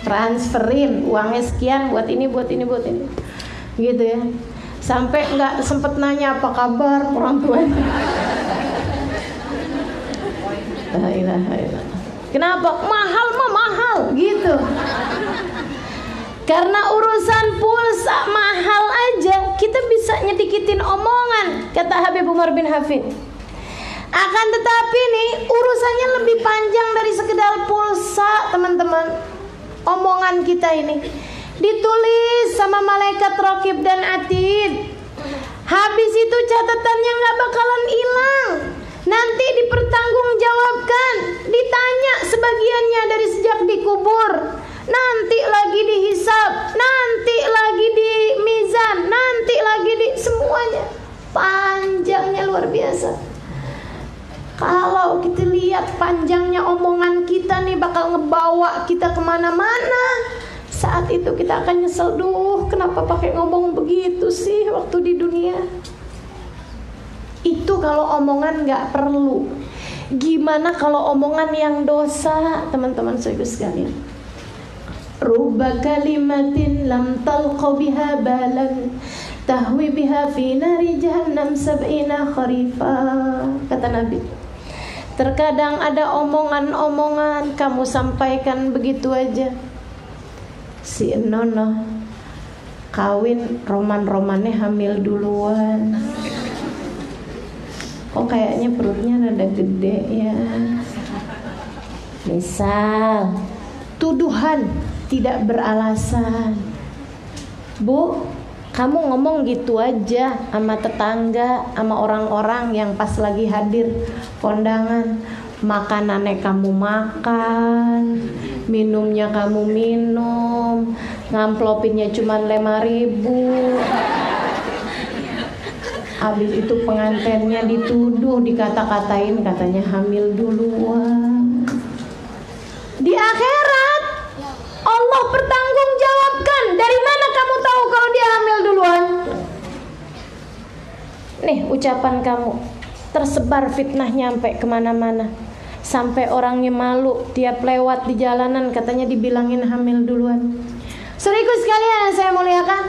transferin uangnya sekian buat ini, buat ini, buat ini, gitu ya. Sampai nggak sempet nanya apa kabar orang tuanya. La ilaha illallah. Kenapa? Mahal mah mahal, gitu. Karena urusan pulsa mahal aja kita bisa nyedikitin omongan, kata Habib Umar bin Hafid. Akan tetapi nih urusannya lebih panjang dari sekedar pulsa, teman-teman. Omongan kita ini ditulis sama malaikat Raqib dan Atid. Habis itu catatannya nggak bakalan hilang. Nanti dipertanggungjawabkan, ditanya sebagiannya dari sejak dikubur, nanti lagi dihisab, nanti lagi di mizan, nanti lagi di semuanya. Panjangnya luar biasa. Kalau kita lihat panjangnya omongan kita nih bakal ngebawa kita kemana-mana. Saat itu kita akan nyesel, duh kenapa pakai ngomong begitu sih waktu di dunia. Itu kalau omongan gak perlu. Gimana kalau omongan yang dosa, teman-teman saudara sekalian? Rubba kalimatin lam talqa biha balan tahwi biha fi nari jahannam sab'ina kharifa, kata Nabi. Terkadang ada omongan-omongan kamu sampaikan begitu aja. Si Nono kawin, roman-romannya hamil duluan. Kok kayaknya perutnya rada gede ya. Misal tuduhan tidak beralasan. Bu, kamu ngomong gitu aja sama tetangga, sama orang-orang yang pas lagi hadir kondangan. Makanannya kamu makan, minumnya kamu minum, ngamplopinnya cuma 5.000. Habis itu pengantinnya dituduh, dikata-katain katanya hamil duluan. Di akhirat Allah pertanggungjawabkan, dari mana kamu tahu kalau dia hamil duluan? Nih ucapan kamu, tersebar fitnah nyampe kemana-mana, sampai orangnya malu tiap lewat di jalanan katanya dibilangin hamil duluan. Saudaraku sekalian yang saya muliakan,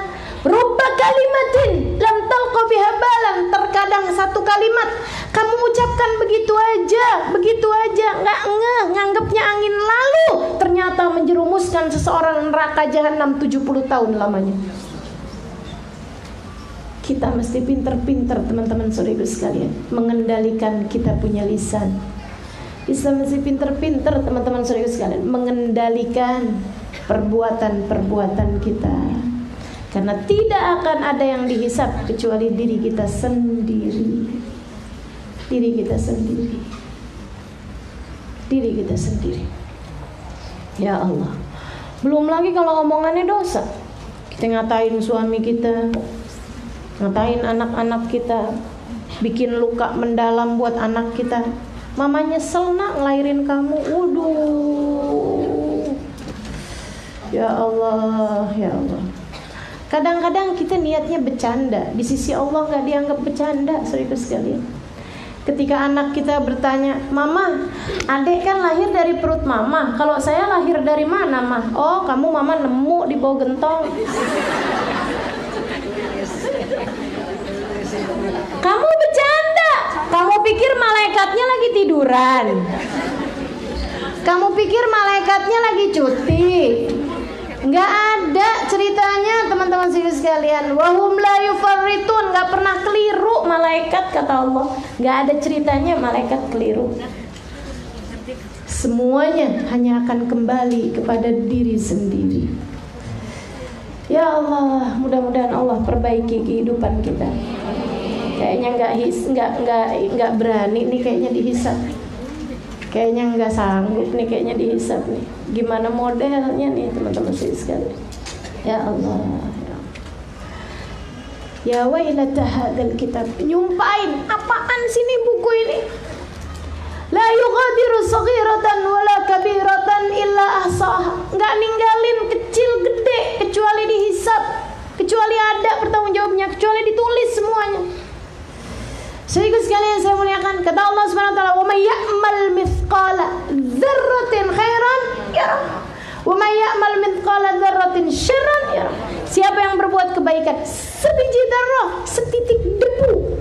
rubba kalimatin lam talqa biha balan, terkadang satu kalimat kamu ucapkan begitu aja, nggak ngeh, nganggapnya angin lalu, ternyata menjerumuskan seseorang neraka jahanam 70 tahun lamanya. Kita mesti pinter-pinter teman-teman saudaraku sekalian mengendalikan kita punya lisan. Kita mesti pinter-pinter teman-teman saudaraku sekalian mengendalikan perbuatan-perbuatan kita. Karena tidak akan ada yang dihisab kecuali diri kita sendiri. Diri kita sendiri. Diri kita sendiri. Ya Allah. Belum lagi kalau omongannya dosa. Kita ngatain suami kita, ngatain anak-anak kita, bikin luka mendalam buat anak kita. Mama nyesel nak ngelahirin kamu. Waduh. Ya Allah, ya Allah. Kadang-kadang kita niatnya bercanda, di sisi Allah nggak dianggap bercanda, saudara sekalian. Ketika anak kita bertanya, Mama, adek kan lahir dari perut Mama. Kalau saya lahir dari mana, Mah? Oh, kamu Mama nemu di bawah gentong. Kamu bercanda. Kamu pikir malaikatnya lagi tiduran. Kamu pikir malaikatnya lagi cuti. Nggak ada ceritanya teman-teman sekalian. Wahum la yufarritun, nggak pernah keliru malaikat, kata Allah. Nggak ada ceritanya malaikat keliru. Semuanya hanya akan kembali kepada diri sendiri. Ya Allah, mudah-mudahan Allah perbaiki kehidupan kita. Kayaknya nggak berani nih kayaknya dihisab. Kayaknya nggak sanggup nih kayaknya dihisab nih. Gimana modelnya nih teman-teman sekalian? Ya Allah. Ya wailata hadzal kitab. Nyumpain, apaan sih nih buku ini? La yughadiru saghiratan wala kabiratan illa ahsaha. Enggak ninggalin kecil gede kecuali dihisab, kecuali ada pertanggungjawabnya, kecuali ditulis semuanya. Saudara sekalian saya muliakan, kata Allah Subhanahu wa taala, "Wa may ya'mal mithqala dzarratin khairan yarah. Wa may ya'mal mithqala dzarratin syarran yarah. Siapa yang berbuat kebaikan sebiji dzarrah, setitik debu,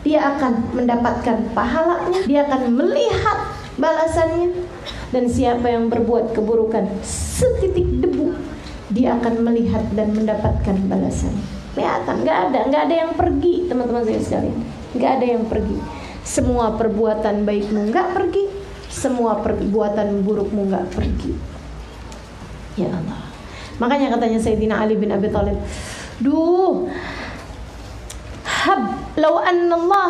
dia akan mendapatkan pahalanya, dia akan melihat balasannya. Dan siapa yang berbuat keburukan setitik debu, dia akan melihat dan mendapatkan balasannya. Kelihatan, nggak ada yang pergi, teman-teman saya sekalian, nggak ada yang pergi. Semua perbuatan baikmu nggak pergi, semua perbuatan burukmu nggak pergi. Ya Allah. Makanya katanya Sayyidina Ali bin Abi Thalib, duh, hab law anna Allah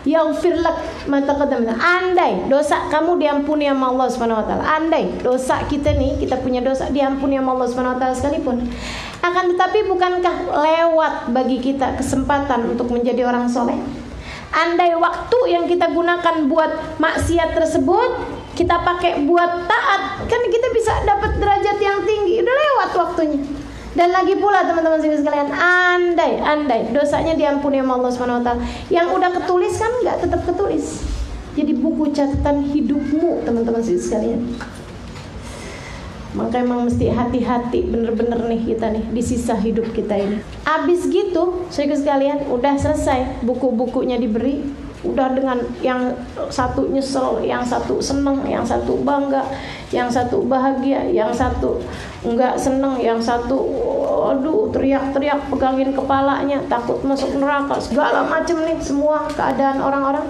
yaghfir lak ma taqaddama. Andai dosa kamu diampuni sama Allah Subhanahu wa taala, andai dosa kita nih, kita punya dosa diampuni sama Allah Subhanahu wa taala sekalipun, akan tetapi bukankah lewat bagi kita kesempatan untuk menjadi orang soleh? Andai waktu yang kita gunakan buat maksiat tersebut kita pakai buat taat, kan kita bisa dapat derajat yang tinggi. Udah lewat waktunya. Dan lagi pula teman-teman sekalian, andai dosanya diampuni sama Allah Subhanahu wa taala, yang udah ketulis kan enggak tetap ketulis. Jadi buku catatan hidupmu, teman-teman sekalian. Maka emang mesti hati-hati bener-bener nih kita nih di sisa hidup kita ini. Abis gitu, sekalian, udah selesai, buku-bukunya diberi, udah dengan yang satu nyesel, yang satu seneng, yang satu bangga, yang satu bahagia, yang satu enggak seneng, yang satu aduh teriak-teriak pegangin kepalanya takut masuk neraka, segala macam nih semua keadaan orang-orang.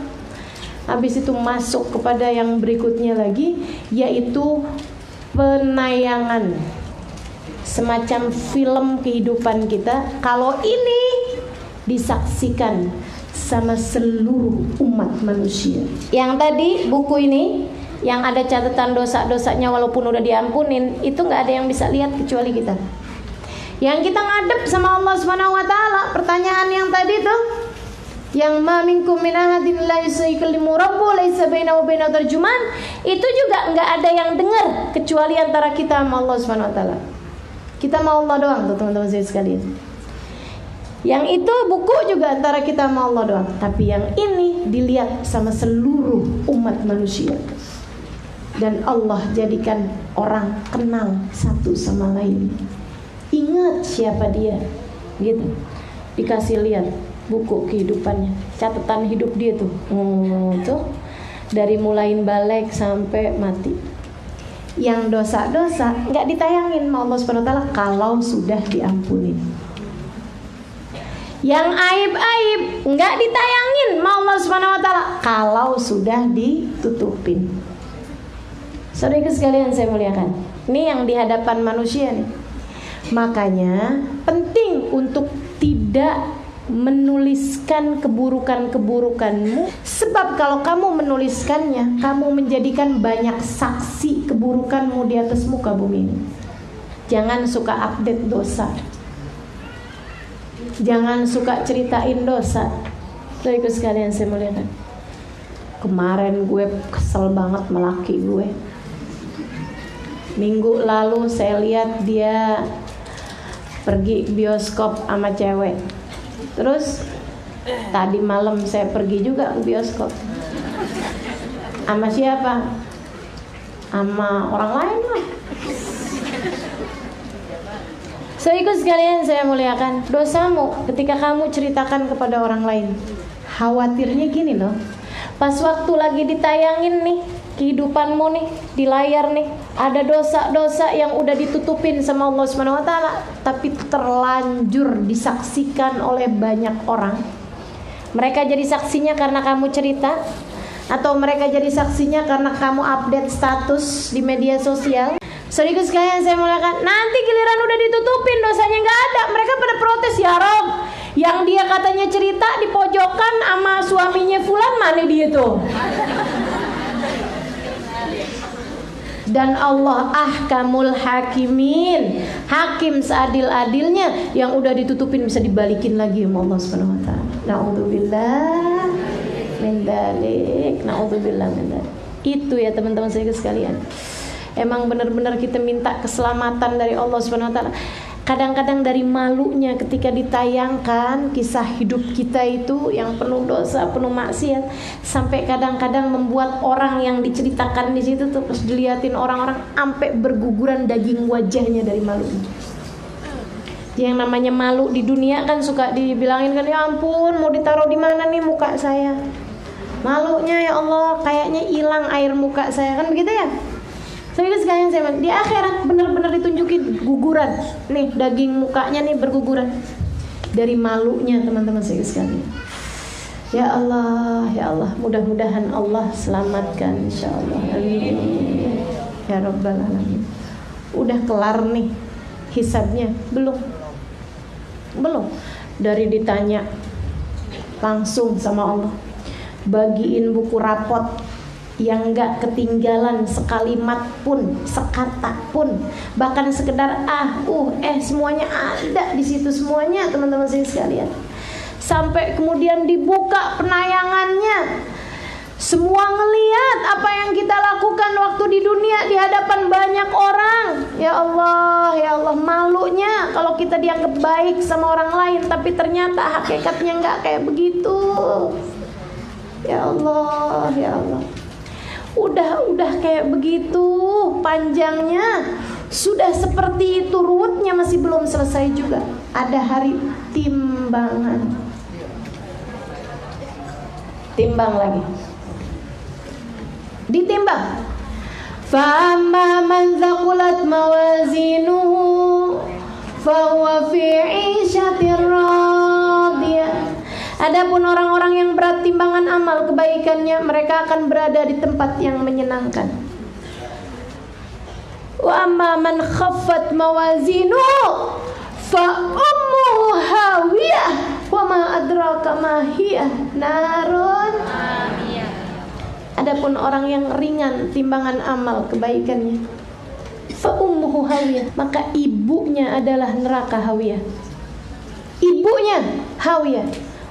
Habis itu masuk kepada yang berikutnya lagi, yaitu penayangan semacam film kehidupan kita. Kalau ini disaksikan sama seluruh umat manusia. Yang tadi buku ini yang ada catatan dosa-dosanya walaupun udah diampunin, itu nggak ada yang bisa lihat kecuali kita. Yang kita ngadep sama Allah Subhanahu wa taala, pertanyaan yang tadi tuh, yang ma minkum min ahadin la yusallimu rabbu laisa bainahu wa bainahu tarjuman, itu juga nggak ada yang dengar kecuali antara kita sama Allah Subhanahu wa taala. Kita sama Allah doang tuh teman-teman saya sekalian. Yang itu buku juga antara kita sama Allah doang, tapi yang ini dilihat sama seluruh umat manusia. Dan Allah jadikan orang kenal satu sama lain. Ingat siapa dia, gitu. Dikasih lihat buku kehidupannya, catatan hidup dia tuh, tuh dari mulain balik sampai mati. Yang dosa-dosa nggak ditayangin sama Allah Subhanahu wa taala kalau sudah diampuni. Yang aib-aib nggak ditayangin sama Allah Subhanahu wa taala kalau sudah ditutupin. Saudara sekalian saya muliakan, ini yang di hadapan manusia nih. Makanya penting untuk tidak menuliskan keburukan-keburukanmu, sebab kalau kamu menuliskannya, kamu menjadikan banyak saksi keburukanmu di atas muka bumi ini. Jangan suka update dosa, jangan suka ceritain dosa. Saudara sekalian saya muliakan, kemarin gue kesel banget sama laki gue. Minggu lalu saya lihat dia pergi bioskop sama cewek. Terus tadi malam saya pergi juga ke bioskop. Sama siapa? Sama orang lain lah. So ikut sekalian saya muliakan, dosamu ketika kamu ceritakan kepada orang lain, khawatirnya gini loh, pas waktu lagi ditayangin nih kehidupanmu nih di layar nih, ada dosa-dosa yang udah ditutupin sama Allah Subhanahu wa taala, tapi terlanjur disaksikan oleh banyak orang. Mereka jadi saksinya karena kamu cerita, atau mereka jadi saksinya karena kamu update status di media sosial. Saudara sekalian saya muliakan, nanti giliran udah ditutupin, dosanya nggak ada, mereka pada protes, ya Rob, yang dia katanya cerita di pojokan sama suaminya fulan, mana dia tuh? Dan Allah ahkamul hakimin, hakim seadil-adilnya, yang udah ditutupin bisa dibalikin lagi sama Allah Subhanahu wa taala. Nauzubillah min dzalik, nauzubillah min dzalik. Itu ya teman-teman saya sekalian. Emang benar-benar kita minta keselamatan dari Allah Subhanahu wa taala. Kadang-kadang dari malunya ketika ditayangkan kisah hidup kita itu yang penuh dosa, penuh maksiat, sampai kadang-kadang membuat orang yang diceritakan di situ tuh terus diliatin orang-orang sampai berguguran daging wajahnya dari malunya. Yang namanya malu di dunia kan suka dibilangin kan, ya ampun mau ditaruh di mana nih muka saya? Malunya ya Allah kayaknya hilang air muka saya, kan begitu ya? Tapi sekalian saya di akhirat benar-benar ditunjukin guguran. Nih daging mukanya nih berguguran dari malunya teman-teman saya sekalian. Ya Allah, mudah-mudahan Allah selamatkan insyaallah. Amin. Ya Rabbal alamin. Udah kelar nih hisabnya? Belum. Dari ditanya langsung sama Allah, bagiin buku rapot yang gak ketinggalan sekalimat pun, sekata pun, bahkan sekedar semuanya ada di situ semuanya teman-teman saya sekalian. Sampai kemudian dibuka penayangannya, semua ngelihat apa yang kita lakukan waktu di dunia di hadapan banyak orang. Ya Allah, malunya kalau kita dianggap baik sama orang lain tapi ternyata hakikatnya nggak kayak begitu. Ya Allah. Udah kayak begitu panjangnya, sudah seperti itu ruwetnya, masih belum selesai juga. Ada hari timbangan. Timbang lagi. Ditimbang. Fa'amma man thaqulat mawazinuhu fahuwa fi 'ishatir radiyah. Adapun orang-orang yang berat timbangan amal kebaikannya, mereka akan berada di tempat yang menyenangkan. Wa amma man khaffat mawazinuhu fa ummuhu hawiyah wa ma adraka ma hiya narun. Adapun orang yang ringan timbangan amal kebaikannya, fa ummuhu hawiyah, maka ibunya adalah neraka hawiyah. Ibunya hawiyah.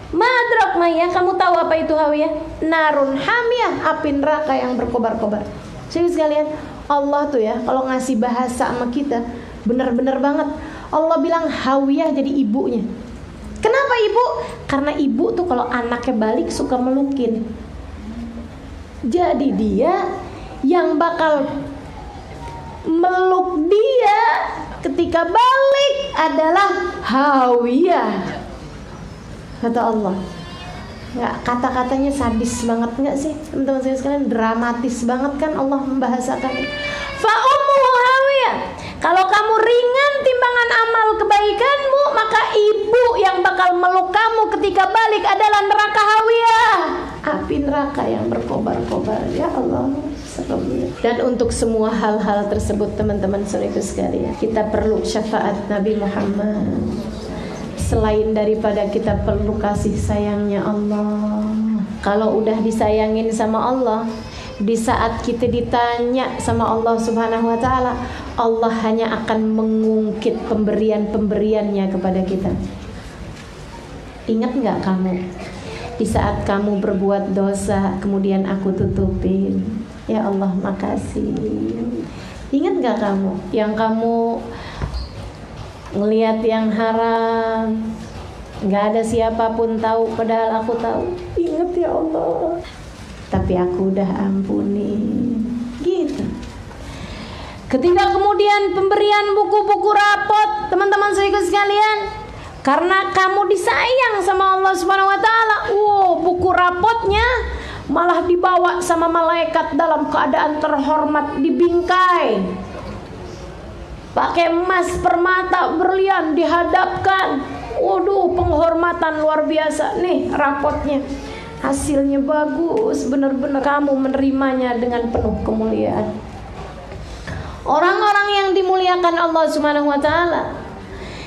Madrak maya, kamu tahu apa itu hawiyah? Narun hamiyah, api neraka yang berkobar-kobar. Jadi sekalian, Allah tuh ya kalau ngasih bahasa sama kita benar-benar banget. Allah bilang hawiyah jadi ibunya. Kenapa ibu? Karena ibu tuh kalau anaknya balik suka melukin. Jadi dia yang bakal meluk dia ketika balik adalah hawiyah, kata Allah. Nggak, kata-katanya sadis banget nggak sih teman-teman saya sekalian? Dramatis banget kan Allah membahasakan. Fa ummuhu hawiyah. Kalau kamu ringan timbangan amal kebaikanmu, maka ibu yang bakal meluk kamu ketika balik adalah neraka hawiyah, api neraka yang berkobar-kobar. Ya Allah. Dan untuk semua hal-hal tersebut teman-teman saudaraku sekalian, kita perlu syafaat Nabi Muhammad. Selain daripada kita perlu kasih sayangnya Allah. Kalau udah disayangin sama Allah, di saat kita ditanya sama Allah Subhanahu wa ta'ala, Allah hanya akan mengungkit pemberian-pemberiannya kepada kita. Ingat gak kamu di saat kamu berbuat dosa kemudian aku tutupin? Ya Allah makasih. Ingat gak kamu yang kamu ngelihat yang haram, gak ada siapapun tahu padahal aku tahu? Ingat ya Allah, tapi aku udah ampuni. Gitu. Ketika kemudian pemberian buku-buku rapot, teman-teman saudara sekalian, karena kamu disayang sama Allah Subhanahu wa ta'ala, buku rapotnya malah dibawa sama malaikat dalam keadaan terhormat, dibingkai, pakai emas, permata, berlian, dihadapkan. Waduh, penghormatan luar biasa. Nih rapotnya, hasilnya bagus, benar-benar kamu menerimanya dengan penuh kemuliaan. Orang-orang yang dimuliakan Allah Subhanahu wa ta'ala,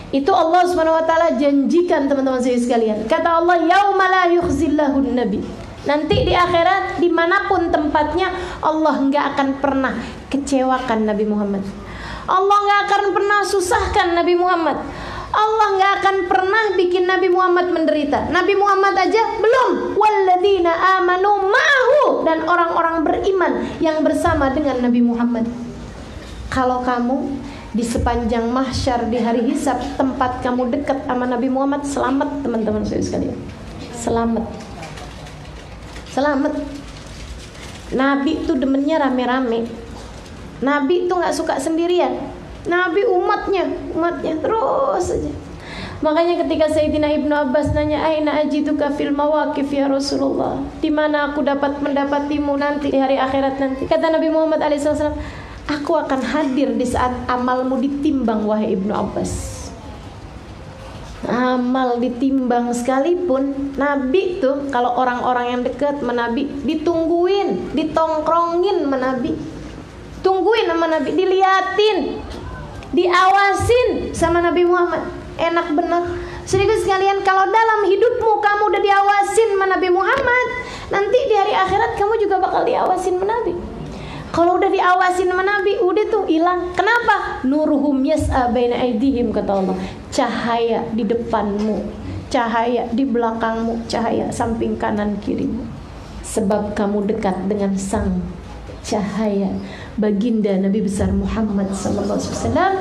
itu Allah Subhanahu wa ta'ala janjikan teman-teman saya sekalian. Kata Allah, yauma la yukhzillahun nabi. Nanti di akhirat dimanapun tempatnya, Allah enggak akan pernah kecewakan Nabi Muhammad. Allah enggak akan pernah susahkan Nabi Muhammad. Allah enggak akan pernah bikin Nabi Muhammad menderita. Nabi Muhammad aja belum. Walladzina amanu ma'hu, dan orang-orang beriman yang bersama dengan Nabi Muhammad. Kalau kamu di sepanjang mahsyar, di hari hisab, tempat kamu dekat sama Nabi Muhammad, selamat teman-teman sekalian. Selamat. Selamat. Nabi tuh demennya rame-rame. Nabi tuh nggak suka sendirian. Nabi umatnya terus aja. Makanya ketika Sayyidina Ibnu Abbas nanya, aina ajiduka fil mawaqif ya Rasulullah, di mana aku dapat mendapatimu nanti di hari akhirat nanti? Kata Nabi Muhammad SAW, aku akan hadir di saat amalmu ditimbang wahai Ibnu Abbas. Amal ditimbang sekalipun, Nabi tuh kalau orang-orang yang dekat sama Nabi ditungguin, ditongkrongin sama Nabi, tungguin sama Nabi, diliatin, diawasin sama Nabi Muhammad. Enak benar. Sedikit sekalian, kalau dalam hidupmu kamu udah diawasin sama Nabi Muhammad, nanti di hari akhirat kamu juga bakal diawasin sama Nabi. Kalau udah diawasin sama Nabi, udah tuh hilang. Kenapa? Nuruhum yas'a baina aydihim, kata Allah. Cahaya di depanmu, cahaya di belakangmu, cahaya samping kanan kirimu. Sebab kamu dekat dengan sang cahaya, baginda Nabi besar Muhammad SAW,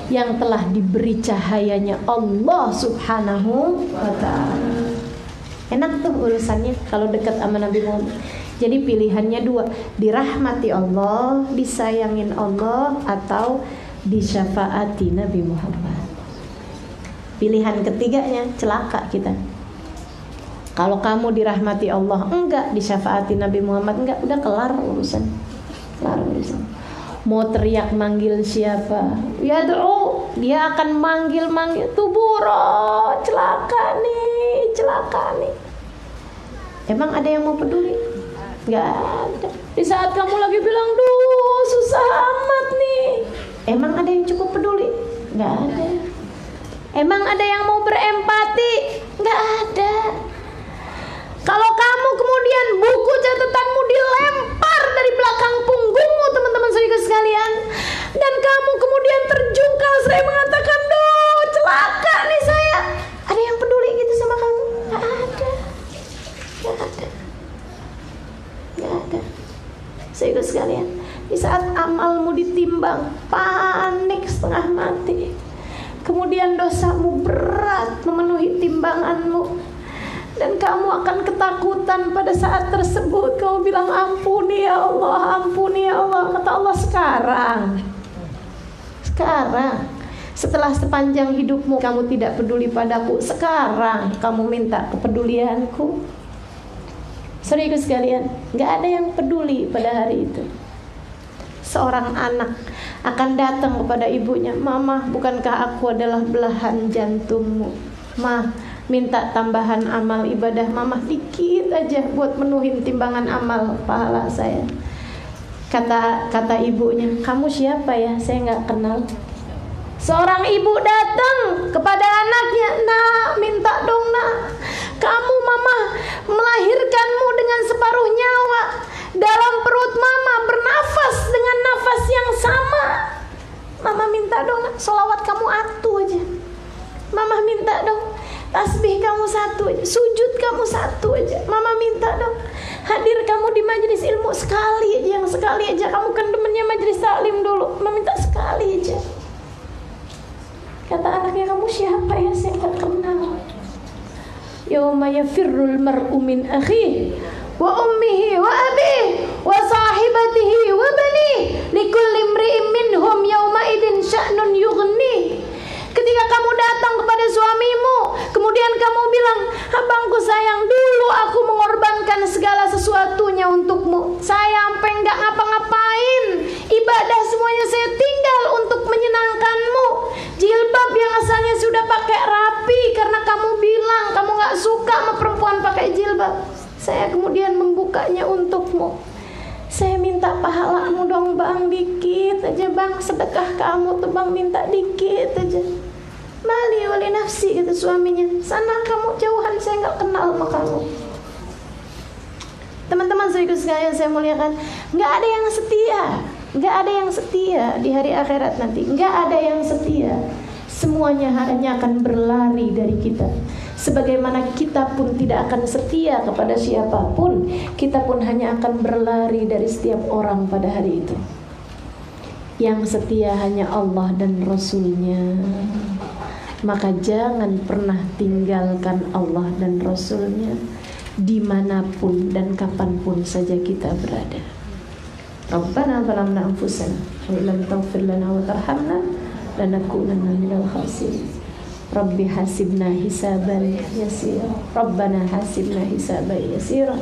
yang telah diberi cahayanya Allah Subhanahu wa ta'ala. Enak tuh urusannya kalau dekat sama Nabi Muhammad. Jadi pilihannya dua, dirahmati Allah, disayangin Allah, atau disyafaati Nabi Muhammad. Pilihan ketiganya celaka kita. Kalau kamu dirahmati Allah enggak, disyafaati Nabi Muhammad enggak, udah kelar urusan. Kelar urusan. Mau teriak manggil siapa? Ya doa, dia akan manggil Tuburo, celaka nih. Emang ada yang mau peduli? Enggak ada. Di saat kamu lagi bilang, duh susah amat nih, emang ada yang cukup peduli? Enggak ada. Emang ada yang mau berempati? Enggak ada. Kalau kamu kemudian buku catatanmu dilempar dari belakang punggungmu, teman-teman saudara sekalian, dan kamu kemudian terjungkal seraya mengatakan, duh celaka nih saya, ada yang peduli gitu sama kamu? Nggak ada. Saudara sekalian, di saat amalmu ditimbang, panik setengah mati, kemudian dosamu berat memenuhi timbanganmu, dan kamu akan ketakutan pada saat tersebut. Kamu bilang, ampuni ya Allah, ampuni ya Allah. Kata Allah, sekarang setelah sepanjang hidupmu kamu tidak peduli padaku, sekarang kamu minta kepedulianku. Saudara sekalian, gak ada yang peduli pada hari itu. Seorang anak akan datang kepada ibunya, mama, bukankah aku adalah belahan jantungmu? Ma, minta tambahan amal ibadah mama dikit aja buat menuhin timbangan amal pahala saya. Kata ibunya, kamu siapa ya? Saya nggak kenal. Seorang ibu datang kepada anaknya, nak, minta dong nak, kamu mama melahirkanmu dengan separuh nyawa, dalam perut mama bernafas dengan nafas yang sama. Mama minta dong nak, sholawat kamu atu aja. Mama minta dong, tasbih kamu satu aja, sujud kamu satu aja. Mama minta dong, hadir kamu di majelis ilmu sekali aja, yang sekali aja. Kamu kan demennya majelis taklim dulu, mama minta sekali aja. Kata anaknya, kamu siapa ya? Saya nggak kenal. Yauma yafirrul mar'u min akhihi wa ummihi wa abihi wa sahibatihi wa banihi likulli imri'in minhum yauma idin sya'nun yughni. Ketika kamu datang kepada suamimu, kemudian kamu bilang, abangku sayang, dulu aku mengorbankan segala sesuatunya untukmu. Saya sampai nggak ngapa-ngapain, ibadah semuanya saya tinggal untuk menyenangkanmu. Jilbab yang asalnya sudah pakai rapi karena kamu bilang kamu nggak suka sama perempuan pakai jilbab, saya kemudian membukanya untukmu. Saya minta pahalamu dong bang, dikit aja bang, sedekah kamu tuh bang, minta dikit aja. Mali wali nafsi, kata suaminya, sana kamu jauhan, saya nggak kenal sama kamu. Teman-teman sekalian saya muliakan, nggak ada yang setia, nggak ada yang setia di hari akhirat nanti, nggak ada yang setia. Semuanya hanya akan berlari dari kita. Sebagaimana kita pun tidak akan setia kepada siapapun, kita pun hanya akan berlari dari setiap orang pada hari itu. Yang setia hanya Allah dan Rasulnya. Maka jangan pernah tinggalkan Allah dan Rasulnya dimanapun dan kapanpun saja kita berada. Rabbana zalamna anfusana wa illam taghfir lana wa tarhamna lanakunanna minal khasirin. Rabbi hasibna hisaban yasira. Rabbana hasibna hisaban yasira.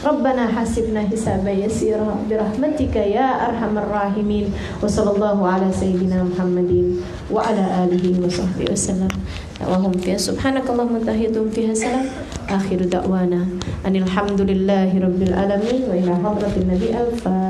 Rabbana hasibna hisaban yasira birahmatika ya arhamar rahimin. Wa sallallahu ala sayyidina Muhammadin wa ala alihi wa sahbihi wasallam. Allahumma fiha subhanakallahumma tahiyatum fiha salam. Akhiru da'wana anil hamdulillahi rabbil alamin wa ila hadratin nabi al-fa